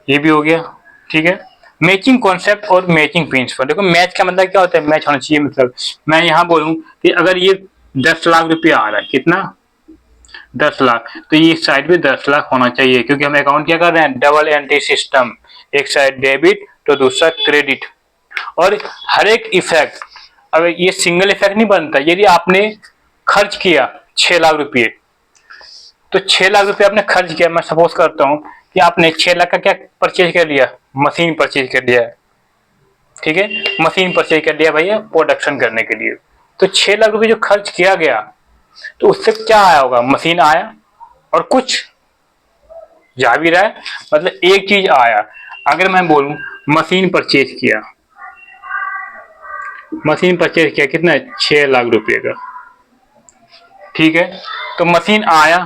ये भी हो गया। ठीक है, मैचिंग कॉन्सेप्ट और मैचिंग प्रिंसिपल। देखो मैच का मतलब क्या होता है, मैच होना चाहिए। मतलब मैं यहाँ बोलूं कि अगर ये 10 लाख रुपया आ रहा है, कितना, 10 लाख, तो ये साइड पे 10 लाख होना चाहिए, क्योंकि हम अकाउंट क्या कर रहे हैं, डबल एंट्री सिस्टम, एक साइड डेबिट तो दूसरा क्रेडिट। और हर एक इफेक्ट, अगर ये सिंगल इफेक्ट नहीं बनता, यदि आपने खर्च किया 6 लाख रुपये, तो 6 लाख रुपये आपने खर्च किया, मैं सपोज करता हूँ कि आपने 6 लाख का क्या परचेज कर लिया, मशीन परचेज कर लिया है। ठीक है, मशीन परचेज कर लिया भैया प्रोडक्शन करने के लिए। तो 6 लाख रुपये जो खर्च किया गया, तो उससे क्या आया होगा, मशीन आया और कुछ जा भी रहा है, मतलब एक चीज आया। अगर मैं बोलूं मशीन परचेज किया, मशीन परचेज किया कितना, 6 लाख रुपए का। ठीक है, तो मशीन आया,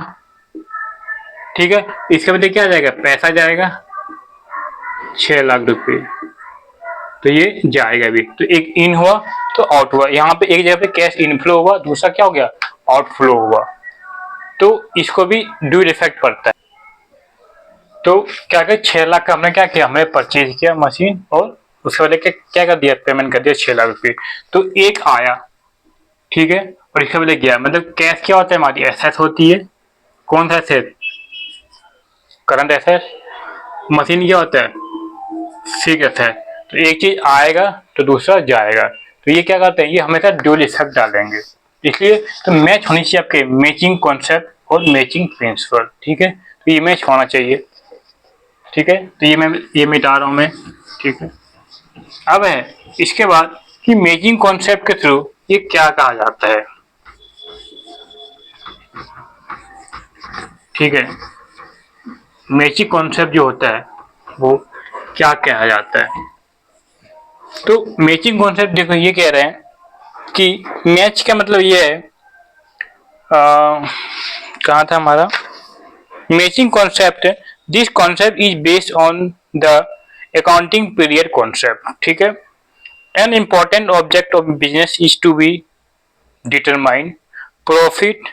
ठीक है, इसके बदले क्या जाएगा, पैसा जाएगा 6 लाख रुपए, तो ये जाएगा भी। तो एक इन हुआ तो आउट हुआ, यहाँ पे एक जगह पे कैश इनफ्लो हुआ, दूसरा क्या हो गया, आउटफ्लो हुआ। तो इसको भी ड्यूल इफेक्ट पड़ता है। तो क्या क्या 6 लाख का हमने क्या किया, हमने परचेज किया मशीन, और उसके बदले क्या कर दिया, पेमेंट कर दिया 6 लाख रुपए। तो एक आया, ठीक है, और इसके बदले गया। मतलब कैश क्या होता है, हमारी एसेट होती है। कौन सा एसेट, करंट एसेट। मशीन क्या होता है, फिक्स एसेट। तो एक चीज आएगा तो दूसरा जाएगा, तो ये क्या करते हैं, ये हमेशा ड्यूल इफेक्ट डालेंगे। इसलिए तो मैच होनी चाहिए आपके मैचिंग कॉन्सेप्ट और मैचिंग प्रिंसिपल। ठीक है, तो ये मैच होना चाहिए। ठीक है, तो ये मिटा रहा हूं मैं। ठीक है, अब है इसके बाद कि मैचिंग कॉन्सेप्ट के थ्रू ये क्या कहा जाता है। ठीक है, मैचिंग कॉन्सेप्ट जो होता है वो क्या कहा जाता है। तो मैचिंग कॉन्सेप्ट देखो ये कह रहे हैं कि मैच का मतलब ये है, कहाँ था हमारा matching concept, this concept is based on the accounting period concept. ठीक है, an important object of business is to be determine profit.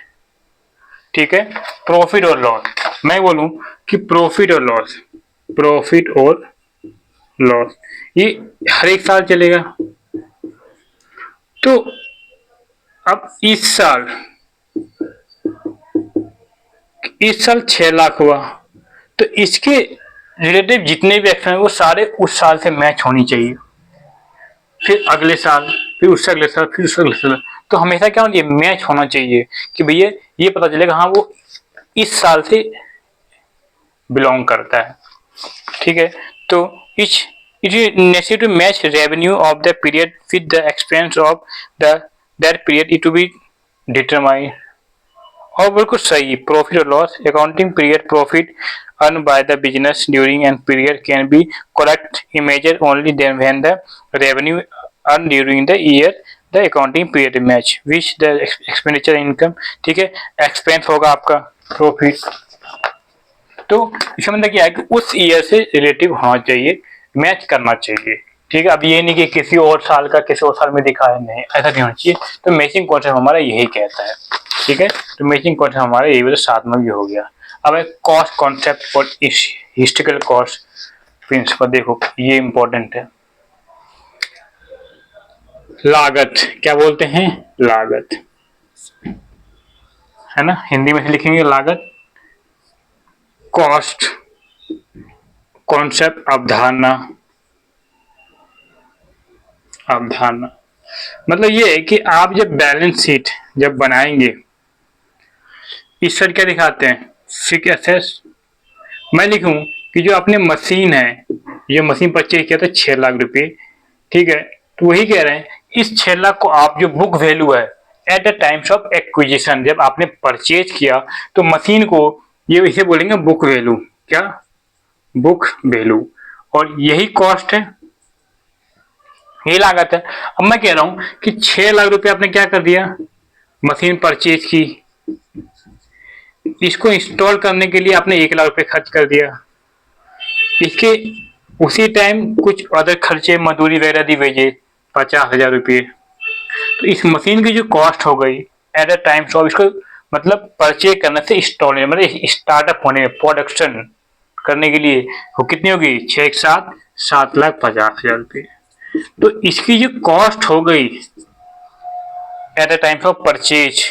ठीक है, प्रॉफिट और लॉस। मैं बोलूं कि प्रॉफिट और लॉस, प्रॉफिट और लॉस, ये हर एक साल चलेगा। तो अब इस साल 6 लाख हुआ, तो इसके रिलेटिव जितने भी एक्शन है वो सारे उस साल से मैच होनी चाहिए, फिर अगले साल, फिर उससे अगले साल, फिर उससे अगले साल। तो हमेशा क्या होना चाहिए, मैच होना चाहिए कि भैया ये पता चलेगा हाँ वो इस साल से बिलोंग करता है। ठीक है, तो each it is necessary to match revenue of the period with the expense of the that period, it to be determine. और बिल्कुल सही, प्रॉफिट और loss accounting period profit earned by the business during an period can be correct measured only then when the revenue earned during the year the accounting period match which the expenditure income। ठीक है, expense होगा आपका profit, तो इसका मतलब क्या है कि उस ईयर से रिलेटिव होना चाहिए, मैच करना चाहिए। ठीक है, अब ये नहीं कि किसी और साल का किसी और साल में दिखा है, नहीं ऐसा नहीं होना चाहिए। तो मैचिंग कॉन्सेप्ट हमारा यही कहता है। ठीक है, तो मैचिंग कॉन्सेप्ट हमारा यही वजह 7 में भी हो गया। अब एक कॉस्ट कॉन्सेप्ट और हिस्टोरिकल कॉस्ट प्रिंसिपल, देखो ये इंपॉर्टेंट है। लागत क्या बोलते हैं, लागत है ना, हिंदी में लिखेंगे लागत। कॉस्ट कॉन्सेप्ट अवधारणा, अवधारणा मतलब ये है कि आप जब बैलेंस शीट जब बनाएंगे, इस पर क्या दिखाते हैं, फिक्स एसेट्स। मैं लिखूं कि जो अपने मशीन है, ये मशीन परचेज किया था 6 लाख रुपए, ठीक है, तो वही कह रहे हैं इस 6 लाख को आप जो बुक वैल्यू है at the times of acquisition, जब आपने परचेज किया तो मशीन को ये इसे बोलेंगे बुक वैल्यू, क्या बुक वैल्यू, और यही कॉस्ट है, यही लागत है। अब मैं कह रहा हूं कि 6 लाख रुपए आपने क्या कर दिया, मशीन परचेज की, इसको इंस्टॉल करने के लिए आपने 1 लाख रुपए खर्च कर दिया, इसके उसी टाइम कुछ अदर खर्चे मजदूरी वगैरह दी भेजे 50,000 रुपये, तो इस मशीन की जो कॉस्ट हो गई एट अ टाइम ऑफ, इसको मतलब परचेज करने से इंस्टॉल मतलब स्टार्टअप होने में प्रोडक्शन करने के लिए वो कितनी होगी, 6 7,50,000 रुपये। तो इसकी जो कॉस्ट हो गई at a time of purchase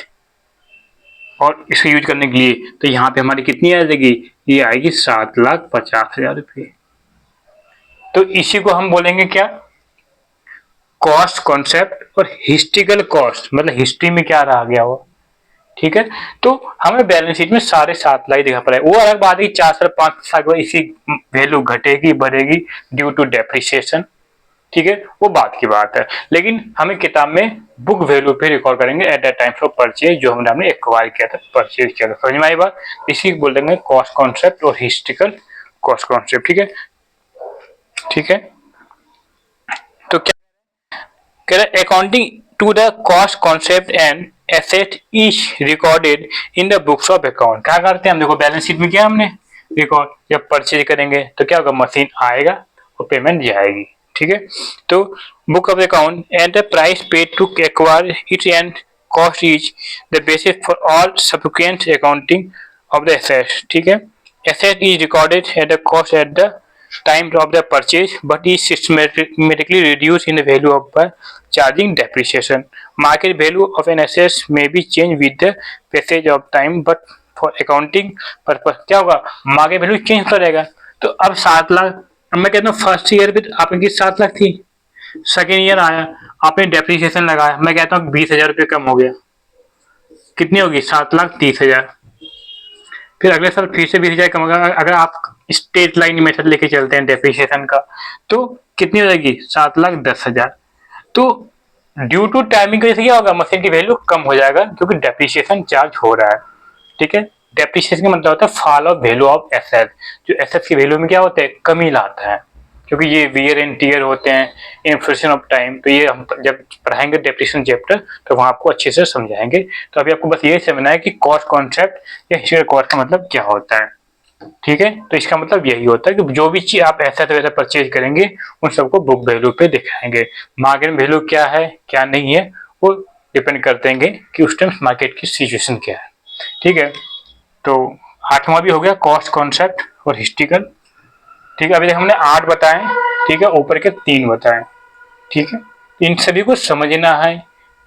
और इसको यूज करने के लिए, तो यहाँ पे हमारी कितनी आ जाएगी, ये आएगी 7,50,000 रुपये। तो इसी को हम बोलेंगे क्या, कॉस्ट कॉन्सेप्ट और हिस्ट्रिकल कॉस्ट, मतलब हिस्ट्री में क्या रहा गया हो। ठीक है, तो हमें बैलेंस शीट में सारे 7 लाख दिखा पड़ा है। वो अलग बात है 4 साल 5 साल बाद इसी वैल्यू घटेगी बढ़ेगी ड्यू टू डेप्रिसिएशन, ठीक है, वो बात की बात है। लेकिन हमें किताब में बुक वैल्यू पे रिकॉर्ड करेंगे eight the time of purchase, जो हमने एक्वायर किया था, परचेज किया था। समझ में आई बात, इसी को बोल देंगे कॉस्ट कॉन्सेप्ट और हिस्ट्रिकल कॉस्ट कॉन्सेप्ट। ठीक है, ठीक है, तो क्या कह रहा है, accounting to the cost concept and asset is recorded in the books of account. क्या करते हैं हम, देखो बैलेंस शीट में क्या हमने रिकॉर्ड, जब परचेज करेंगे तो क्या होगा, मशीन आएगा और पेमेंट जाएगी। ठीक है, तो book of account and the price paid to acquire it and cost is the basis for all subsequent accounting of the asset. ठीक है, asset is recorded at the cost at the time of the purchase but is systematically reduced in the value of by charging depreciation. Market value of an asset may be changed with the passage of time but for accounting purpose क्या होगा, market value change करेगा। तो अब 7 लाख, अब मैं कहता हूँ first year पे आपने की 7 लाख थी, सेकेंड ईयर आया आपने डेप्रिसिएशन लगाया, मैं कहता हूँ 20,000 रुपये कम हो गया, कितनी होगी 7,30,000, फिर अगले साल फिर से 20,000 कम होगा। अगर आप स्ट्रेट लाइन मेथड लेके चलते हैं डेप्रिसिएशन का, तो कितनी हो जाएगी 7,10,000। तो ड्यू टू टाइमिंग की वजह से क्या होगा, मशीन की वैल्यू कम हो जाएगा क्योंकि डेप्रिसिएशन चार्ज हो रहा है। ठीक है, डेप्रिसिएशन का मतलब होता है fall of value of asset, जो एसेट की वैल्यू में क्या होता है, कमी लाता है, क्योंकि ये वियर एंड टियर होते हैं, इन्फ्लेशन ऑफ टाइम। तो ये हम जब पढ़ाएंगे डेप्रिसिएशन चैप्टर तो वहां आपको अच्छे से समझाएंगे। तो अभी आपको बस ये समझना है कि कॉस्ट कॉन्सेप्ट या हिस्ट्रिकल कॉस्ट का मतलब क्या होता है। ठीक है, तो इसका मतलब यही होता है कि जो भी चीज आप एसेट वगैरह परचेज करेंगे उन सबको बुक वैल्यू पे दिखाएंगे। मार्केट वैल्यू क्या है क्या नहीं है वो डिपेंड करते हैं कि उस टाइम मार्केट की सिचुएशन क्या है। ठीक है, तो 8वां भी हो गया कॉस्ट कॉन्सेप्ट और हिस्ट्रिकल। ठीक है, अभी तक हमने 8 बताए। ठीक ठीक है, ऊपर के 3 बताएं। ठीक है, इन सभी को समझना है,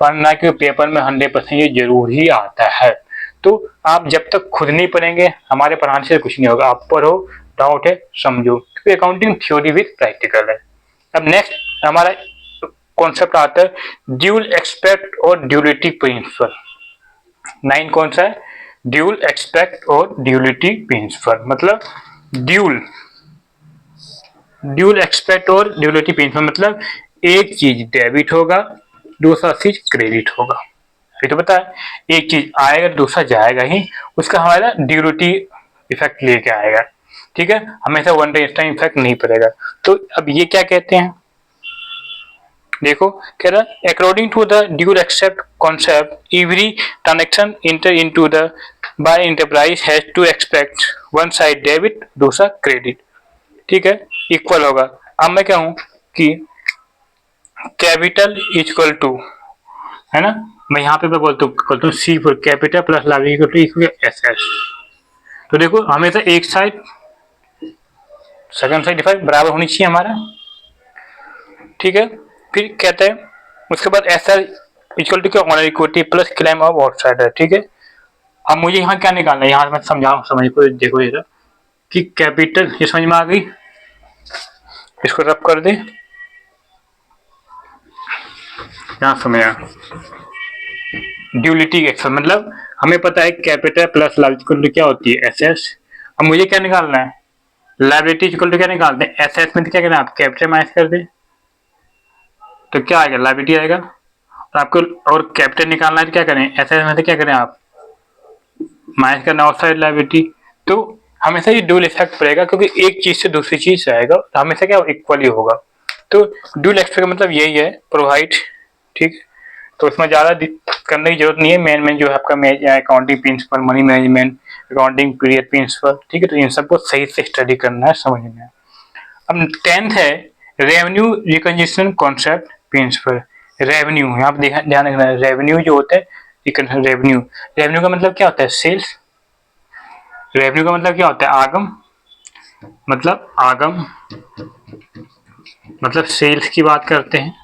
पढ़ना के पेपर में 100% ये जरूर ही आता है। तो आप जब तक खुद नहीं पढ़ेंगे, हमारे पढ़ाने से कुछ नहीं होगा। आप पढ़ो, डाउट है समझो, क्योंकि अकाउंटिंग थ्योरी विद प्रैक्टिकल है। अब नेक्स्ट हमारा कॉन्सेप्ट आता है ड्यूल एक्सपेक्ट और ड्यूलिटी प्रिंसिपल। 9 कौन सा है? ड्यूल एक्सपेक्ट और ड्यूलिटी प्रिंसिपल। मतलब ड्यूल एक्सपेक्ट और ड्यूलिटी प्रिंसिपल मतलब एक चीज डेबिट होगा, दूसरा चीज क्रेडिट होगा। ये तो पता है, एक चीज आएगा दूसरा जाएगा ही, उसका हमारा ड्यूलिटी इफेक्ट लेके आएगा। ठीक है, हमेशा वन टाइम इफेक्ट नहीं पड़ेगा। तो अब ये क्या कहते हैं, देखो कह रहा according to the dual accept concept every transaction enter into the by enterprise has to expect one side debit दूसरा क्रेडिट। ठीक है, इक्वल होगा। अब मैं कहूं कि कैपिटल इक्वल टू, है ना, मैं यहाँ पे बोलता हूँ C for capital plus liability equal to S S. तो देखो हमेशा एक साइड सेकंड साइड डिफाइड बराबर होनी चाहिए हमारा। ठीक है, फिर कहते हैं उसके बाद एस एल इक्वल टू क्या, honour equity plus claim of outsider. ठीक है, अब मुझे यहाँ क्या निकालना है, यहाँ मैं समझाऊँ, समझ को देखो ये कि कैपिटल, ये समझ में आ गई, इसको रब कर दे, यहाँ समझ आ। ड्यूलिटी एक्सल मतलब हमें पता है कैपिटल प्लस लाइबिलिटी क्या होती है, एस एस। अब मुझे क्या निकालना है, लाइबिलिटी इक्वल टू क्या निकालते हैं, एस एस में क्या करना है, आप कैपिटल माइनस कर दे तो क्या आएगा, लाइबिलिटी आएगा। और आपको और कैपिटल निकालना है तो क्या करें, एस एस में से क्या करें आप माइनस करना आउटसाइड लाइबिलिटी। तो हमेशा ये ड्यूल इफेक्ट पड़ेगा, क्योंकि एक चीज से दूसरी चीज आएगा तो हमेशा क्या इक्वली होगा। तो ड्यूल इफेक्ट का मतलब यही है, प्रोवाइड। ठीक, तो इसमें ज्यादा करने की जरूरत नहीं है। मेन जो है आपका accounting principle, money management, accounting period principle. ठीक है, तो इन सबको सही से स्टडी करना है, समझना है। अब 10th है रेवेन्यू रिकंजिशन कॉन्सेप्ट प्रिंसिपल। रेवेन्यू, यहाँ पे ध्यान रखना है, रेवेन्यू जो होता है, रेवेन्यू का मतलब क्या होता है, सेल्स। रेवेन्यू का मतलब क्या होता है, आगम, मतलब सेल्स की बात करते हैं।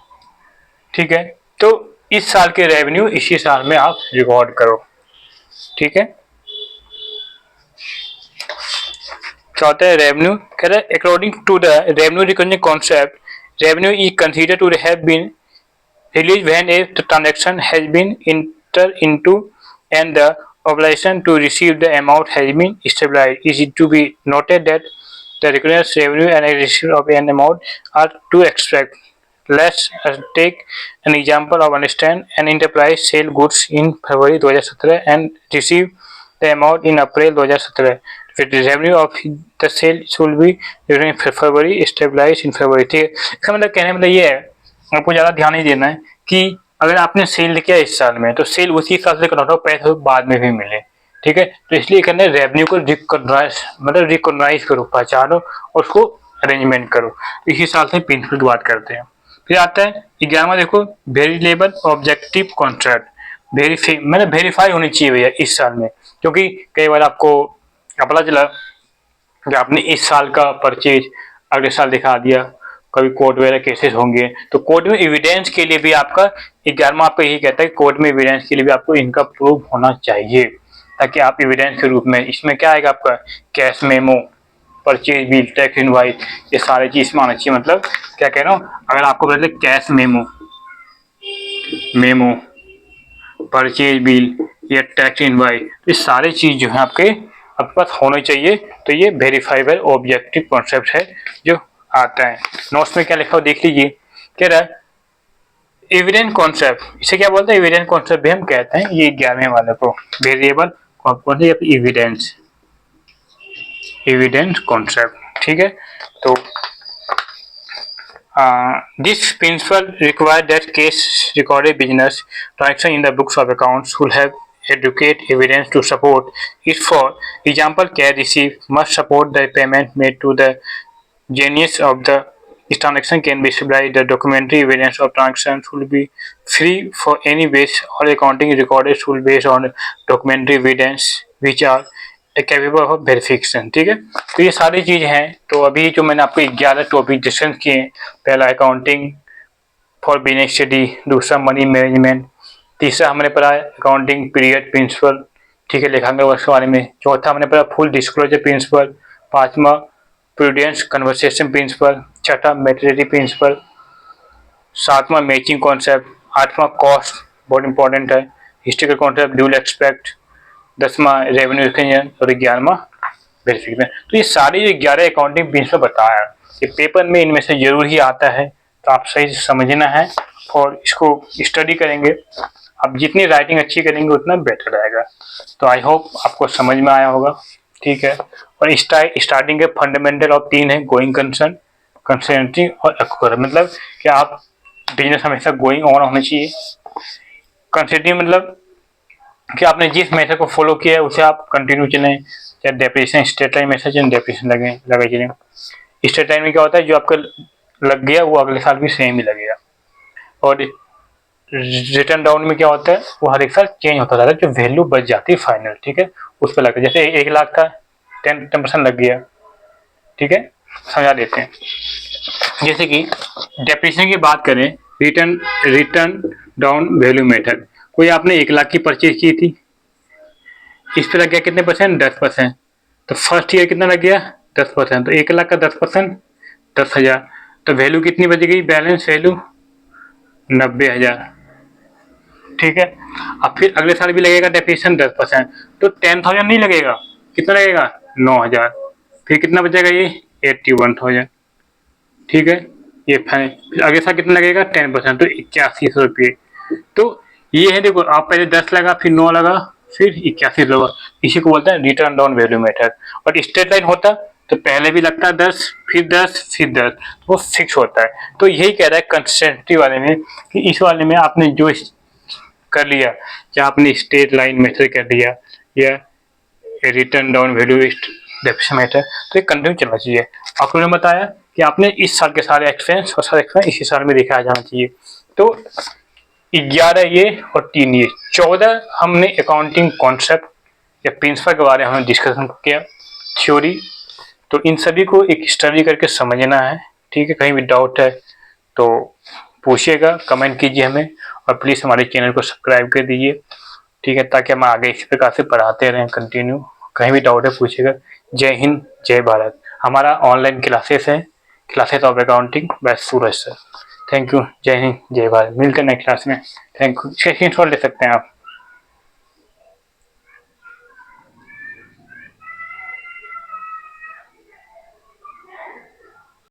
ठीक है, तो इस साल के रेवेन्यू इसी साल में आप रिकॉर्ड करो। ठीक है, क्या होता है रेवेन्यू, कह रहा है according to the revenue recording concept revenue is considered to have been release when a transaction has been enter into and the obligation to receive the amount has been stabilized. Is it to be noted that the recognized revenue and a receipt of an amount are to expect. Let's take an example of understand an enterprise sell goods in February 2017 and receive the amount in April 2017. The revenue of the sale should be during February stabilized in February. ठीक है, इसका मतलब कहने मतलब ये है, आपको ज़्यादा ध्यान नहीं देना है कि अगर आपने सेल किया इस साल में तो सेल उसी साल से करा पैसे बाद में भी मिले। ठीक है, तो इसलिए करना रेवेन्यू को रिकॉग्नाइज करो, पहचानो और उसको अरेंजमेंट करो। इसी साल से प्रिंसिपल की बात करते हैं। फिर आता है 11वां, देखो वेरिएबल ऑब्जेक्टिव कॉन्ट्रैक्ट। वेरीफाई होनी चाहिए भैया इस साल में, क्योंकि कई बार आपको पता चला कि आपने इस साल का परचेज अगले साल दिखा दिया, कभी कोर्ट वगैरह केसेस होंगे तो कोर्ट में एविडेंस के लिए भी आपका 11वां आपका यही कहता है कि कोर्ट में एविडेंस के लिए भी आपको इनका प्रूफ होना चाहिए, ताकि आप एविडेंस के रूप में, इसमें क्या आएगा आपका cash memo, purchase bill, tax invoice, ये सारी चीज में आना चाहिए। मतलब क्या कह रहा हूँ, अगर आपको पता कैश मेमो, परचेज बिल या टैक्स इनवॉइस, ये सारे चीज जो है आपके पास होने चाहिए। तो ये वेरीफाइबल ऑब्जेक्टिव कॉन्सेप्ट है जो आता है। नोट्स में क्या लिखा हो देख लीजिए, कह रहा है एविडेंट कॉन्सेप्ट, इसे क्या बोलते हैं, एविडेंट कॉन्सेप्ट भी हम कहते हैं। ये 11वें वाले को वेरिएबल एविडेंट कॉन्सेप्ट। ठीक है, तो this principle require that case recorded business transaction in the books of accounts should have adequate evidence to support it. For example, cash received must support the payment made to the genius of the transaction can be stabilized. The documentary evidence of transaction should be free for any base. All accounting recorded should be based on documentary evidence which are capable of verification, ठीक है। तो ये सारी चीज़ हैं। तो अभी जो मैंने आपको 11 टॉपिक डिस्कस किए, पहला अकाउंटिंग फॉर बिजनेस स्टडी, दूसरा मनी मैनेजमेंट, तीसरा हमने पढ़ा अकाउंटिंग पीरियड प्रिंसिपल, ठीक है, लेखांकन वर्ष के बारे में, चौथा हमने पढ़ा फुल डिस्क्लोजर प्रिंसिपल, पांचवा प्रूडेंस कन्वर्सेशन प्रिंसिपल, छठा मेटेरियलिटी प्रिंसिपल, सातवां मैचिंग कॉन्सेप्ट, आठवां कॉस्ट बहुत इंपॉर्टेंट है, हिस्ट्रिकल कॉन्सेप्ट ड्यूल एक्सपेक्ट, 10वां रेवेन्यू रिकग्निशन और 11वां वेरिफिकेशन। तो ये सारे जो 11 अकाउंटिंग प्रिंसिपल बताया, ये पेपर में इनमें से जरूर ही आता है, तो आप सही से समझना है और इसको स्टडी करेंगे। आप जितनी राइटिंग अच्छी करेंगे उतना बेटर रहेगा। तो आई होप आपको समझ में आया होगा, ठीक है। और स्टार्टिंग के फंडामेंटल ऑफ 3 है, गोइंग कंसर्न, कंसर्निंग और एक्वायर, मतलब कि आप बिजनेस हमेशा गोइंग ऑन होना चाहिए। कंसर्निंग मतलब कि आपने जिस मेथड को फॉलो किया है उसे आप कंटिन्यू चलें, चाहे डेप्रिसिएशन स्ट्रेट लाइन मेथड चलें, डेप्रिसिएशन लगे चलें। स्ट्रेट लाइन में क्या होता है, जो आपका लग गया वो अगले साल भी सेम ही लगेगा। और रिटर्न डाउन में क्या होता है, वो हर एक साल चेंज होता जाता है, जो वैल्यू बच जाती है फाइनल, ठीक है, उस पर लगता है। जैसे 1 लाख का 10% लग गया, ठीक है, समझा देते हैं। जैसे कि डेप्रिसिएशन की बात करें, रिटर्न डाउन वैल्यू मेथड, कोई आपने 1 लाख की परचेज की थी, इस पे लग गया कितने परसेंट, 10%। तो फर्स्ट ईयर कितना लग गया, 10%। तो 1 लाख का 10%, 10,000। तो वैल्यू कितनी बच गई, बैलेंस वैल्यू 90,000, ठीक है। अब फिर अगले साल भी लगेगा डेप्रिसिएशन 10%, तो 10,000 नहीं लगेगा, कितना लगेगा, 9,000। फिर कितना बचेगा, ये 81,000, ठीक है। ये फिर अगले साल कितना लगेगा, 10%, तो 8100 रुपये। तो ये है, देखो आप पहले 10 लगा, फिर 9 लगा, फिर 81 लगा, इसी को बोलते हैं रिटर्न डाउन वैल्यू मेथड। और स्ट्रेट लाइन होता तो पहले भी लगता 10, फिर 10, फिर 10, वो फिक्स होता है। तो यही कह रहा है कंसिस्टेंसी वाले में कि इस वाले में आपने जो कर लिया, या आपने स्ट्रेट लाइन मेथड कर लिया या return down value depreciation method, तो ये कंटिन्यू चलना चाहिए। आपको मैंने बताया कि आपने इस साल के सारे एक्सपेंस और सारे एक्सपेंस इसी साल में दिखाया जाना चाहिए। तो 11 ये और 3 ये, 14 हमने अकाउंटिंग कॉन्सेप्ट या प्रिंसिपल के बारे में हमने डिस्कशन किया, थ्योरी। तो इन सभी को एक स्टडी करके समझना है, ठीक है। कहीं भी डाउट है तो पूछिएगा, कमेंट कीजिए हमें, और प्लीज़ हमारे चैनल को सब्सक्राइब कर दीजिए, ठीक है, ताकि हम आगे इसी प्रकार से पढ़ाते रहें कंटिन्यू। कहीं भी डाउट है पूछिएगा। जय हिंद, जय भारत। हमारा ऑनलाइन क्लासेस है, classes of accounting by Suraj sir. Thank you, जय हिंद, जय भारत। मिलते हैं नेक्स्ट क्लास में। थैंक यू, स्क्रीनशॉट ले सकते हैं आप।